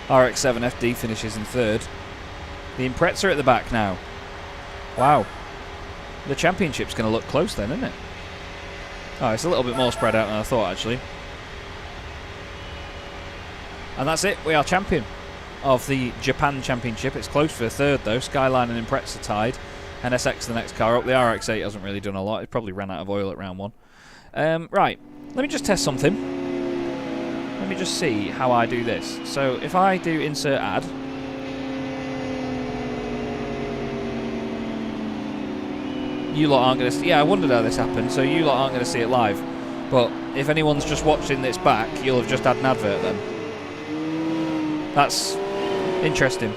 [SPEAKER 1] RX-7 FD finishes in third. The Impreza at the back now. Wow. The championship's going to look close then, isn't it? Oh, it's a little bit more spread out than I thought, actually. And that's it. We are champion of the Japan Championship. It's close for third, though. Skyline and Impreza tied. NSX the next car up. The RX-8 hasn't really done a lot. It probably ran out of oil at round 1. Right. Let me just test something. Let me just see how I do this. So if I do insert ad, you lot aren't going to see... Yeah, I wondered how this happened, so you lot aren't going to see it live. But if anyone's just watching this back, you'll have just had an advert then. That's interesting.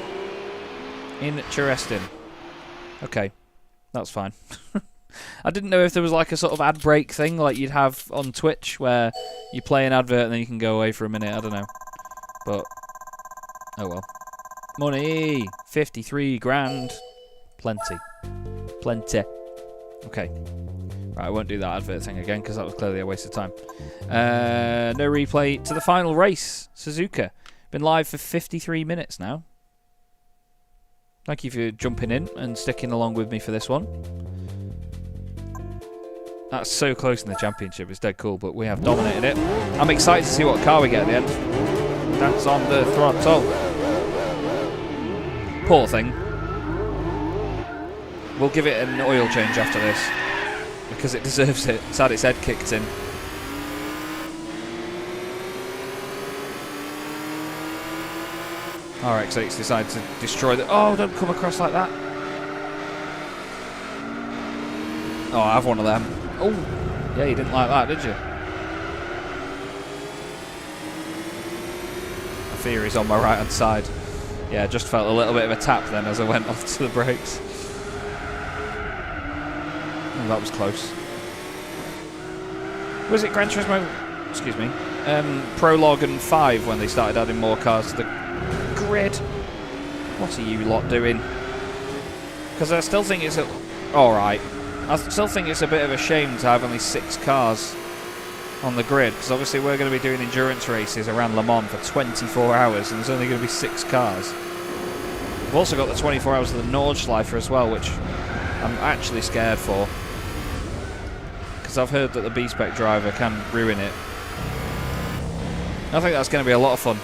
[SPEAKER 1] Interesting. Okay, that's fine. I didn't know if there was like a sort of ad break thing like you'd have on Twitch where you play an advert and then you can go away for a minute. I don't know. But, oh well. Money! 53 grand. Plenty. Plenty. Okay. Right, I won't do that advert thing again because that was clearly a waste of time. No replay to the final race. Suzuka. Been live for 53 minutes now. Thank you for jumping in and sticking along with me for this one. That's so close in the championship. It's dead cool, but we have dominated it. I'm excited to see what car we get at the end. That's on the throttle. Poor thing. We'll give it an oil change after this because it deserves it. It's had its head kicked in. RX-8's decided to destroy the... Oh, don't come across like that. Oh, I have one of them. Oh, yeah, you didn't like that, did you? I fear he's on my right-hand side. Yeah, I just felt a little bit of a tap then as I went off to the brakes. Oh, that was close. Was it Gran Turismo... Excuse me. Prologue and 5 when they started adding more cars to the grid? What are you lot doing? Because I still think it's... Alright. I still think it's a bit of a shame to have only 6 cars on the grid, because obviously we're going to be doing endurance races around Le Mans for 24 hours, and there's only going to be 6 cars. We've also got the 24 hours of the Nordschleife as well, which I'm actually scared for, because I've heard that the B-Spec driver can ruin it. I think that's going to be a lot of fun.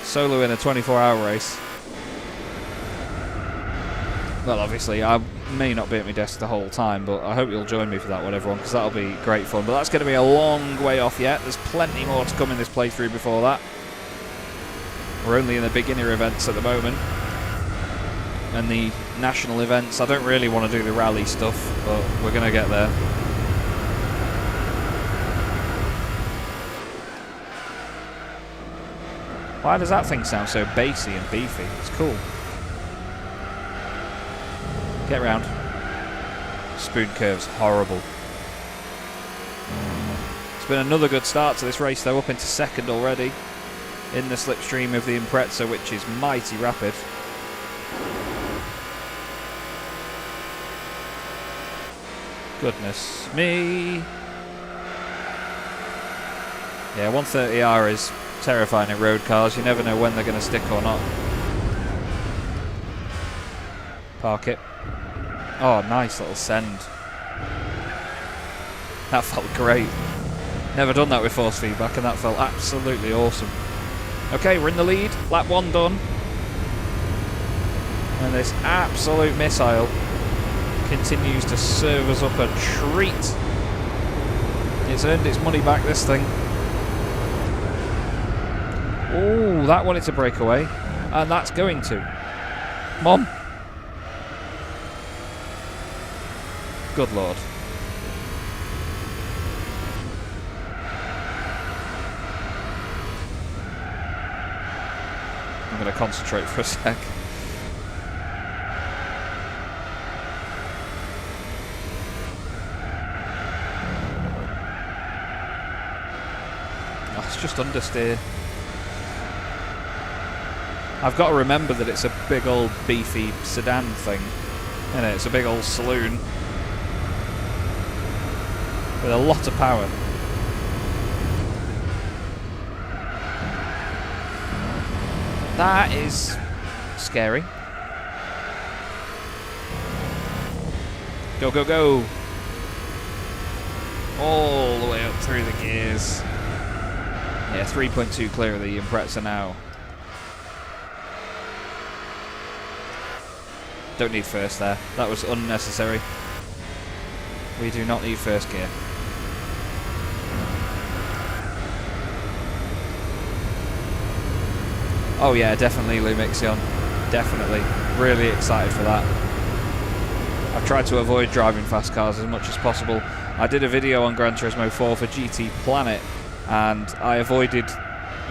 [SPEAKER 1] Solo in a 24-hour race. Well, obviously, I may not be at my desk the whole time, but I hope you'll join me for that one, everyone, because that'll be great fun. But that's going to be a long way off yet. There's plenty more to come in this playthrough before that. We're only in the beginner events at the moment. and the national events. I don't really want to do the rally stuff, but we're going to get there. Why does that thing sound so bassy and beefy? It's cool. Get round. Spoon curve's horrible. It's been another good start to this race though, up into second already in the slipstream of the Impreza, which is mighty rapid. Goodness me. Yeah, 130R is terrifying in road cars. You never know when they're going to stick or not. Park it. Oh, nice little send. That felt great. Never done that with force feedback, and that felt absolutely awesome. Okay, we're in the lead. Lap 1 done. And this absolute missile continues to serve us up a treat. It's earned its money back, this thing. Oh, that wanted to break away. And that's going to. Come on. Good lord. I'm going to concentrate for a sec. Oh, it's just understeer. I've got to remember that it's a big old beefy sedan thing, isn't it? It's a big old saloon with a lot of power. That is scary. Go, go, go. All the way up through the gears. Yeah, 3.2 clear of the Impreza now. Don't need first there. That was unnecessary. We do not need first gear. Oh yeah, definitely Lumixion. Definitely. Really excited for that. I've tried to avoid driving fast cars as much as possible. I did a video on Gran Turismo 4 for GT Planet, and I avoided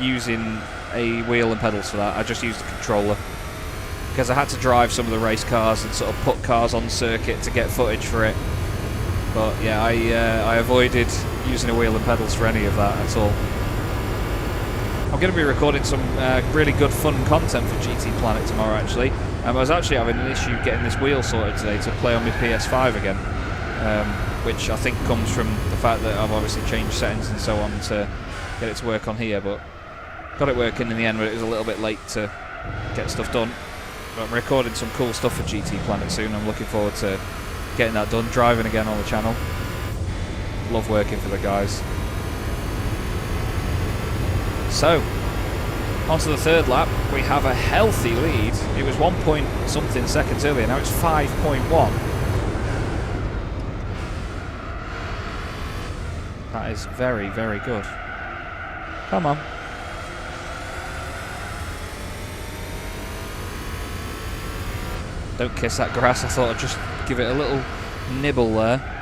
[SPEAKER 1] using a wheel and pedals for that. I just used a controller, because I had to drive some of the race cars and sort of put cars on circuit to get footage for it. But yeah, I avoided using a wheel and pedals for any of that at all. I'm going to be recording some really good fun content for GT Planet tomorrow actually. I was actually having an issue getting this wheel sorted today to play on my PS5 again, which I think comes from the fact that I've obviously changed settings and so on to get it to work on here, but got it working in the end, but it was a little bit late to get stuff done. But I'm recording some cool stuff for GT Planet soon. I'm looking forward to getting that done, driving again on the channel. Love working for the guys. So, onto the third lap. We have a healthy lead. It was 1 point something seconds earlier, now it's 5.1. That is very, very good. Come on. Don't kiss that grass. I thought I'd just give it a little nibble there.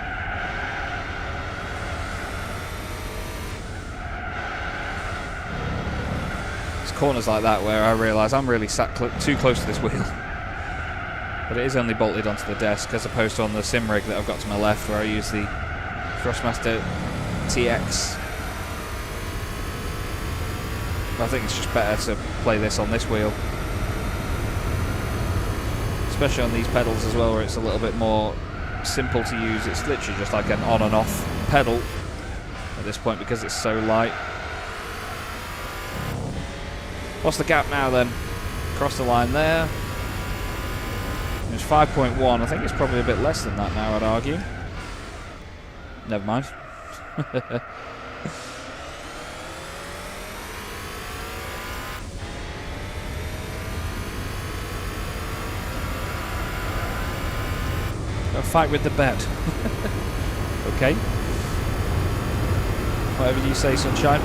[SPEAKER 1] Corners like that where I realise I'm really sat too close to this wheel. But it is only bolted onto the desk as opposed to on the sim rig that I've got to my left where I use the Thrustmaster TX. I think it's just better to play this on this wheel. Especially on these pedals as well, where it's a little bit more simple to use. It's literally just like an on and off pedal at this point because it's so light. What's the gap now then? Across the line there. It's 5.1. I think it's probably a bit less than that now, I'd argue. Never mind. Go fight with the bed. Okay. Whatever you say, sunshine.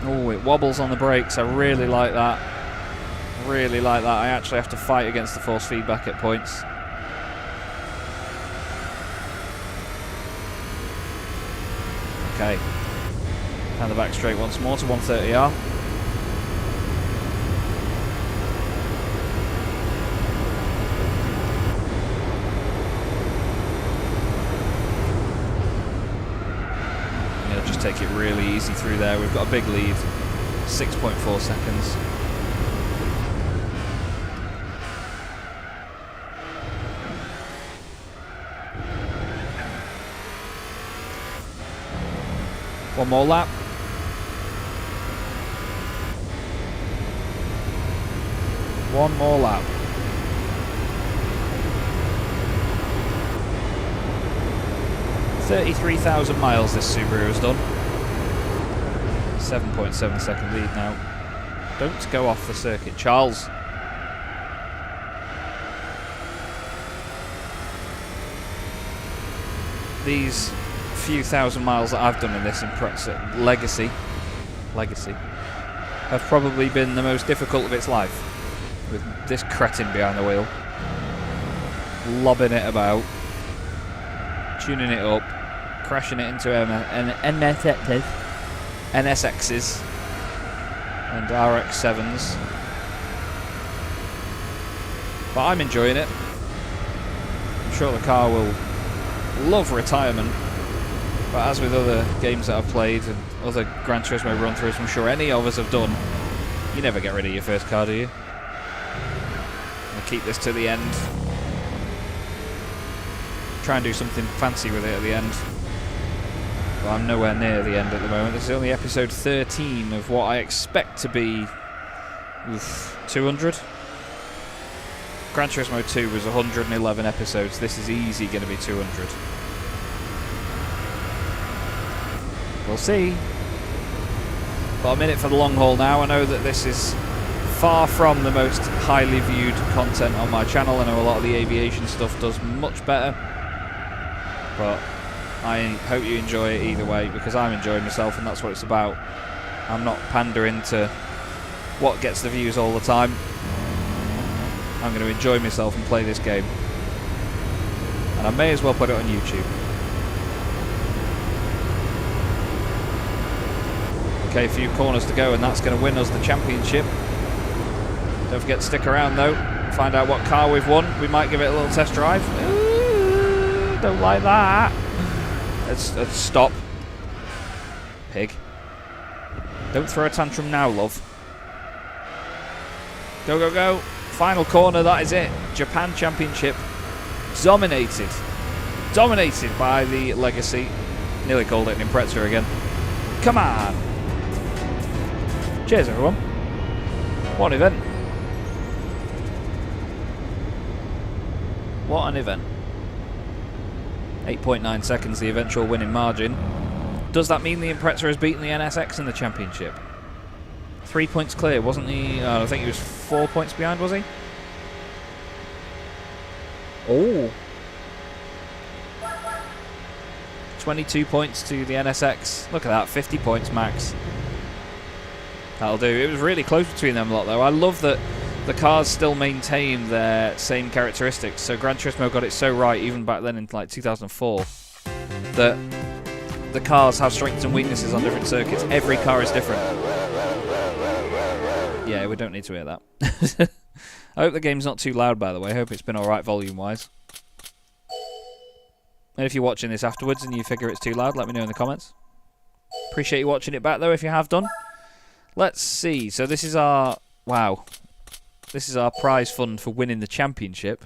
[SPEAKER 1] Oh, it wobbles on the brakes. I really like that. Really like that. I actually have to fight against the force feedback at points. Okay. Down the back straight once more to 130R. Just take it really easy through there. We've got a big lead, 6.4 seconds. One more lap. One more lap. 33,000 miles this Subaru has done. 7.7 second lead now. Don't go off the circuit, Charles. These few thousand miles that I've done in this Legacy have probably been the most difficult of its life, with this cretin behind the wheel, lobbing it about, tuning it up, crashing it into NSXs and RX-7s. But I'm enjoying it. I'm sure the car will love retirement. But as with other games that I've played and other Gran Turismo run-throughs I'm sure any of us have done, you never get rid of your first car, do you? I'll keep this to the end. Try and do something fancy with it at the end. But I'm nowhere near the end at the moment. This is only episode 13 of what I expect to be 200. Gran Turismo 2 was 111 episodes. This is easy going to be 200. We'll see. But I'm in it for the long haul now. I know that this is far from the most highly viewed content on my channel. I know a lot of the aviation stuff does much better. But I hope you enjoy it either way, because I'm enjoying myself and that's what it's about. I'm not pandering to what gets the views all the time. I'm going to enjoy myself and play this game. And I may as well put it on YouTube. Okay, a few corners to go and that's going to win us the championship. Don't forget to stick around though. Find out what car we've won. We might give it a little test drive. Ooh, don't like that. Let's stop. Pig. Don't throw a tantrum now, love. Go, go, go. Final corner, that is it. Japan Championship. Dominated. Dominated by the Legacy. Nearly called it an Impreza again. Come on. Cheers, everyone. What an event. What an event. 8.9 seconds, the eventual winning margin. Does that mean the Impreza has beaten the NSX in the championship? 3 points clear, wasn't he? I think he was 4 points behind, was he? Oh. 22 points to the NSX. Look at that, 50 points max. That'll do. It was really close between them a lot, though. I love that the cars still maintain their same characteristics. So Gran Turismo got it so right, even back then in like 2004, that the cars have strengths and weaknesses on different circuits. Every car is different. Yeah, we don't need to hear that. I hope the game's not too loud, by the way. I hope it's been alright volume-wise. And if you're watching this afterwards and you figure it's too loud, let me know in the comments. Appreciate you watching it back, though, if you have done. Let's see. So this is our... Wow. This is our prize fund for winning the championship.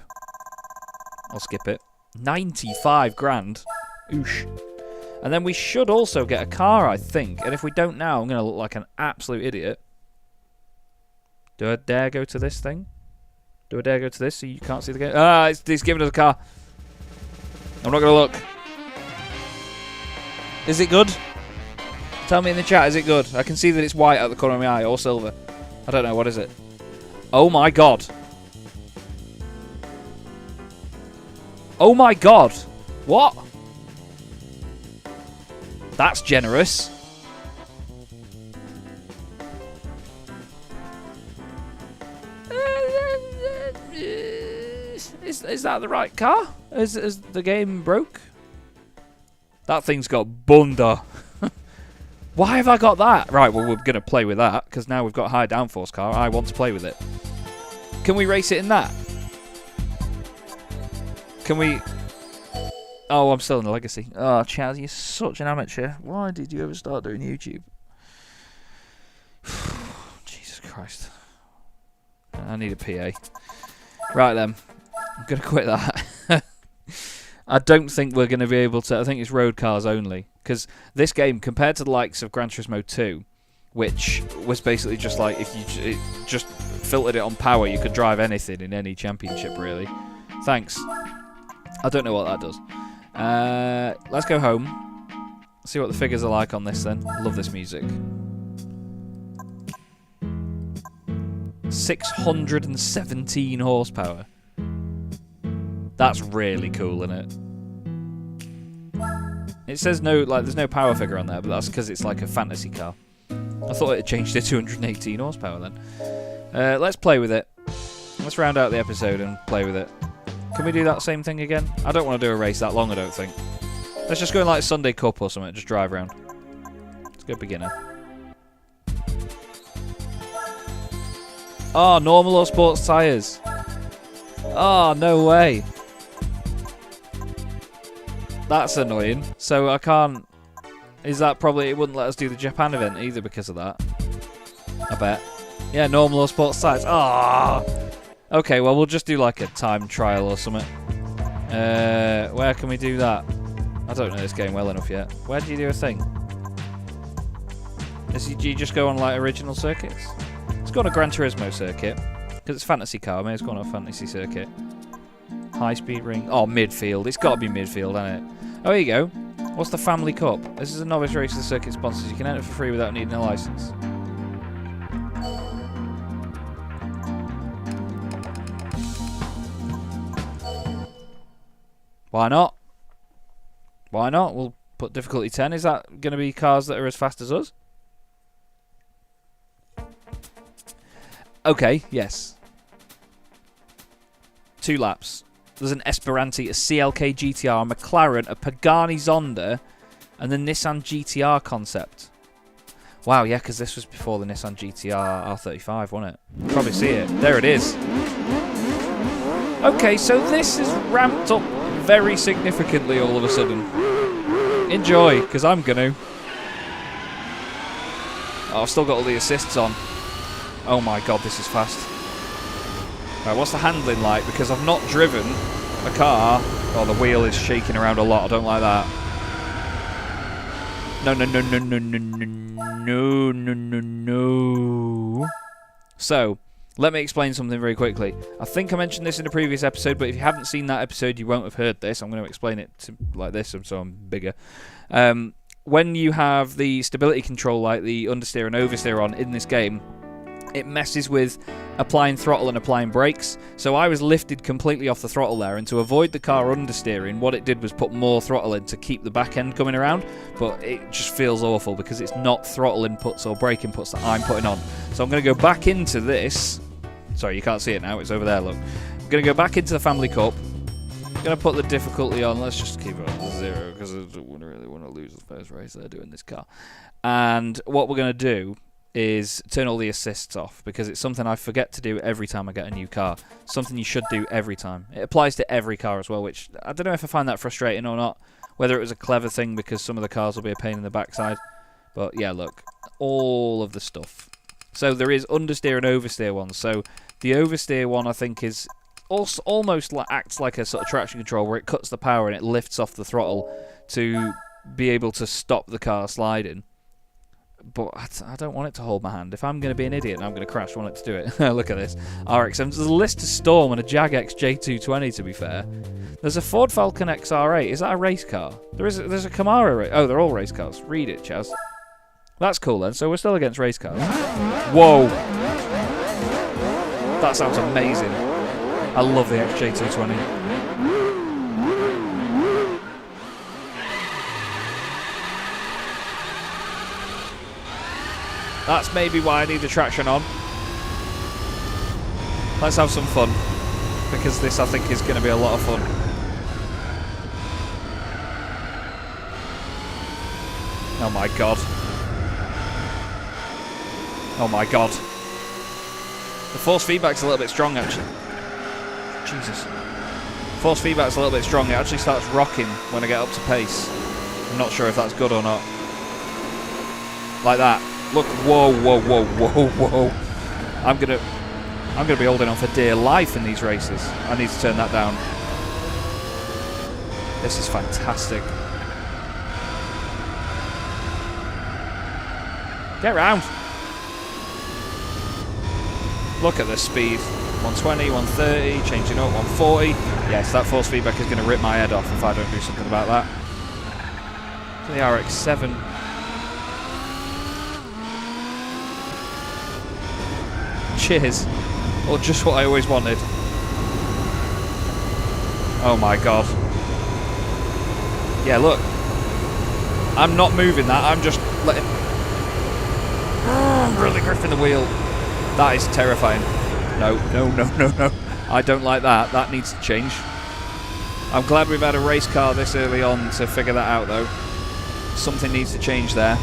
[SPEAKER 1] I'll skip it. 95 grand. Oosh. And then we should also get a car, I think. And if we don't now, I'm going to look like an absolute idiot. Do I dare go to this thing? Do I dare go to this so you can't see the game? Ah, it's giving us a car. I'm not going to look. Is it good? Tell me in the chat, is it good? I can see that it's white out the corner of my eye, or silver. I don't know, what is it? Oh my god. Oh my god. What? That's generous. Is that the right car? Is the game broke? That thing's got bunda. Why have I got that? Right, well, we're going to play with that, because now we've got a high downforce car. I want to play with it. Can we race it in that? Can we... Oh, I'm still in the Legacy. Oh, Chaz, you're such an amateur. Why did you ever start doing YouTube? Jesus Christ. I need a PA. Right then. I'm going to quit that. I don't think we're going to be able to... I think it's road cars only. Because this game, compared to the likes of Gran Turismo 2, which was basically just like, if you just filtered it on power, you could drive anything in any championship, really. Thanks. I don't know what that does. Let's go home. See what the figures are like on this then. Love this music. 617 horsepower. That's really cool, isn't it? It says no, like there's no power figure on there, but that's because it's like a fantasy car. I thought it changed to 218 horsepower then. Let's play with it. Let's round out the episode and play with it. Can we do that same thing again? I don't want to do a race that long, I don't think. Let's just go in like Sunday Cup or something, just drive around. Let's go beginner. Oh, normal or sports tyres? Oh, no way. That's annoying. So I can't... Is that probably... It wouldn't let us do the Japan event either because of that. I bet. Yeah, normal or sports tyres. Ah. Okay, well, we'll just do like a time trial or something. Where can we do that? I don't know this game well enough yet. Where do you do a thing? Do you just go on like original circuits? Let's go on a Gran Turismo circuit. Because it's fantasy car, maybe it's going on a fantasy circuit. High speed ring. Oh, midfield. It's got to be midfield, hasn't it? Oh, here you go. What's the Family Cup? This is a novice race the circuit sponsors. You can enter for free without needing a license. Why not? Why not? We'll put difficulty 10. Is that going to be cars that are as fast as us? Okay, yes. 2 laps. There's an Esperanti, a CLK GTR, a McLaren, a Pagani Zonda, and the Nissan GTR concept. Wow, yeah, because this was before the Nissan GTR R35, wasn't it? Probably see it. There it is. Okay, so this is ramped up very significantly all of a sudden. Enjoy, because I'm going to. Oh, I've still got all the assists on. Oh my god, this is fast. Right, what's the handling like? Because I've not driven a car. Oh, the wheel is shaking around a lot. I don't like that. No, no, no, no, no, no, no, no, no, no. So, let me explain something very quickly. I think I mentioned this in a previous episode, but if you haven't seen that episode, you won't have heard this. I'm going to explain it like this, so I'm bigger. When you have the stability control, like the understeer and oversteer on in this game, it messes with applying throttle and applying brakes. So I was lifted completely off the throttle there, and to avoid the car understeering, what it did was put more throttle in to keep the back end coming around, but it just feels awful because it's not throttle inputs or brake inputs that I'm putting on. So I'm going to go back into this. Sorry, you can't see it now, it's over there, look. I'm going to go back into the Family Cup. I'm going to put the difficulty on. Let's just keep it on 0 because I don't really want to lose the first race they're doing this car. And what we're going to do is turn all the assists off, because it's something I forget to do every time I get a new car. Something you should do every time. It applies to every car as well, which I don't know if I find that frustrating or not, whether it was a clever thing because some of the cars will be a pain in the backside. But yeah, look, all of the stuff. So there is understeer and oversteer ones. So the oversteer one I think is also almost acts like a sort of traction control, where it cuts the power and it lifts off the throttle to be able to stop the car sliding. But I don't want it to hold my hand. If I'm going to be an idiot and I'm going to crash, I want it to do it. Look at this. RX-7. There's a Lister Storm and a Jag XJ220, to be fair. There's a Ford Falcon XR8. Is that a race car? There's a Camaro. Oh, they're all race cars. Read it, Chaz. That's cool, then. So we're still against race cars. Whoa. That sounds amazing. I love the XJ220. That's maybe why I need the traction on. Let's have some fun. because this, I think, is going to be a lot of fun. Oh my god. Oh my god. The force feedback's a little bit strong, actually. Jesus. Force feedback's a little bit strong. It actually starts rocking when I get up to pace. I'm not sure if that's good or not. Like that. Look. Whoa, whoa, whoa, whoa, whoa. I'm gonna be holding on for dear life in these races. I need to turn that down. This is fantastic. Get round. Look at the speed. 120, 130, changing up, 140. Yes, that force feedback is going to rip my head off if I don't do something about that. To the RX-7. Cheers. Or just what I always wanted. Oh my god. Yeah, look. I'm not moving that, I'm just letting... I'm really gripping the wheel. That is terrifying. No, no, no, no, no. I don't like that. That needs to change. I'm glad we've had a race car this early on to figure that out, though. Something needs to change there.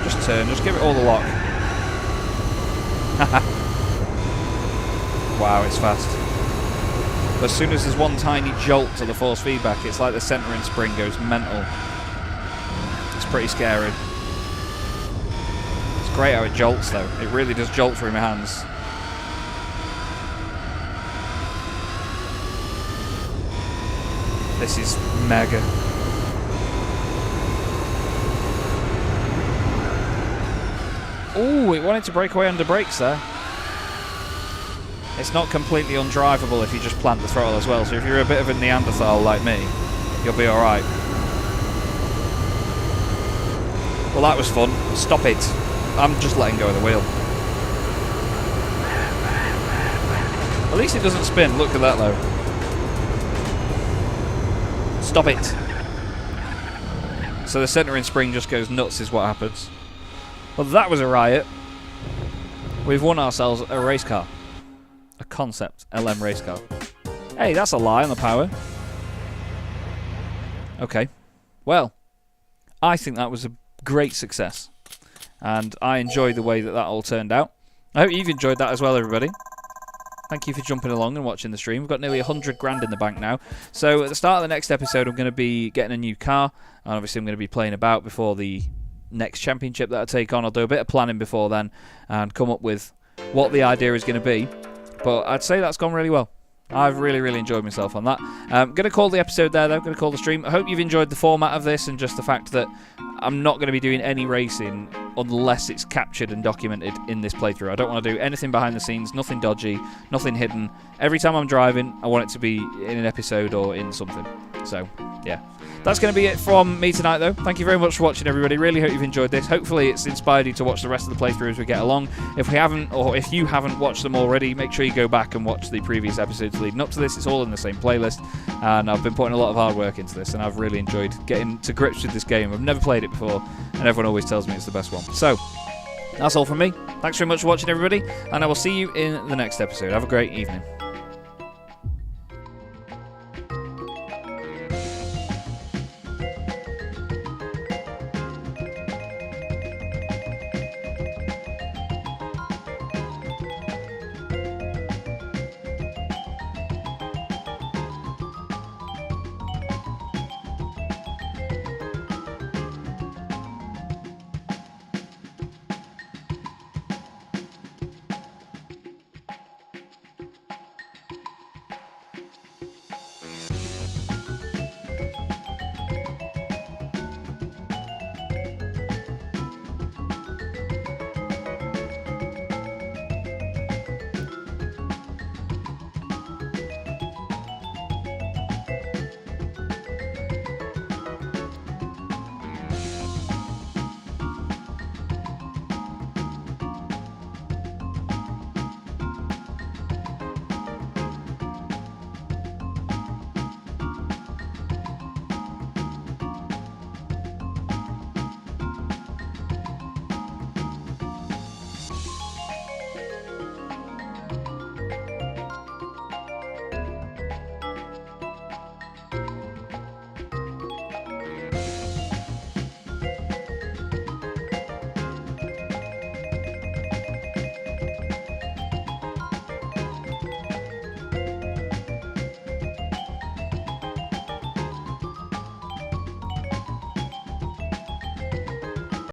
[SPEAKER 1] Just turn. Just give it all the lock. Wow, it's fast. But as soon as there's one tiny jolt to the force feedback, it's like the centering spring goes mental. It's pretty scary. Great how it jolts, though. It really does jolt through my hands. This is mega. Ooh, it wanted to break away under brakes there. It's not completely undrivable if you just plant the throttle as well, so if you're a bit of a Neanderthal like me, you'll be alright. Well, that was fun. Stop it. I'm just letting go of the wheel. At least it doesn't spin. Look at that, though. Stop it. So the centering spring just goes nuts is what happens. Well, that was a riot. We've won ourselves a race car. A concept LM race car. Hey, that's a lie on the power. Okay. Well, I think that was a great success. And I enjoyed the way that all turned out. I hope you've enjoyed that as well, everybody. Thank you for jumping along and watching the stream. We've got nearly 100 grand in the bank now. So at the start of the next episode, I'm going to be getting a new car. And obviously I'm going to be playing about before the next championship that I take on. I'll do a bit of planning before then and come up with what the idea is going to be. But I'd say that's gone really well. I've really, really enjoyed myself on that. I'm going to call the episode there, though. I'm going to call the stream. I hope you've enjoyed the format of this and just the fact that I'm not going to be doing any racing unless it's captured and documented in this playthrough. I don't want to do anything behind the scenes, nothing dodgy, nothing hidden. Every time I'm driving, I want it to be in an episode or in something. So, yeah. That's going to be it from me tonight, though. Thank you very much for watching, everybody. Really hope you've enjoyed this. Hopefully, it's inspired you to watch the rest of the playthrough as we get along. If we haven't, or if you haven't watched them already, make sure you go back and watch the previous episodes leading up to this. It's all in the same playlist, and I've been putting a lot of hard work into this, and I've really enjoyed getting to grips with this game. I've never played it before, and everyone always tells me it's the best one. So, that's all from me. Thanks very much for watching, everybody, and I will see you in the next episode. Have a great evening.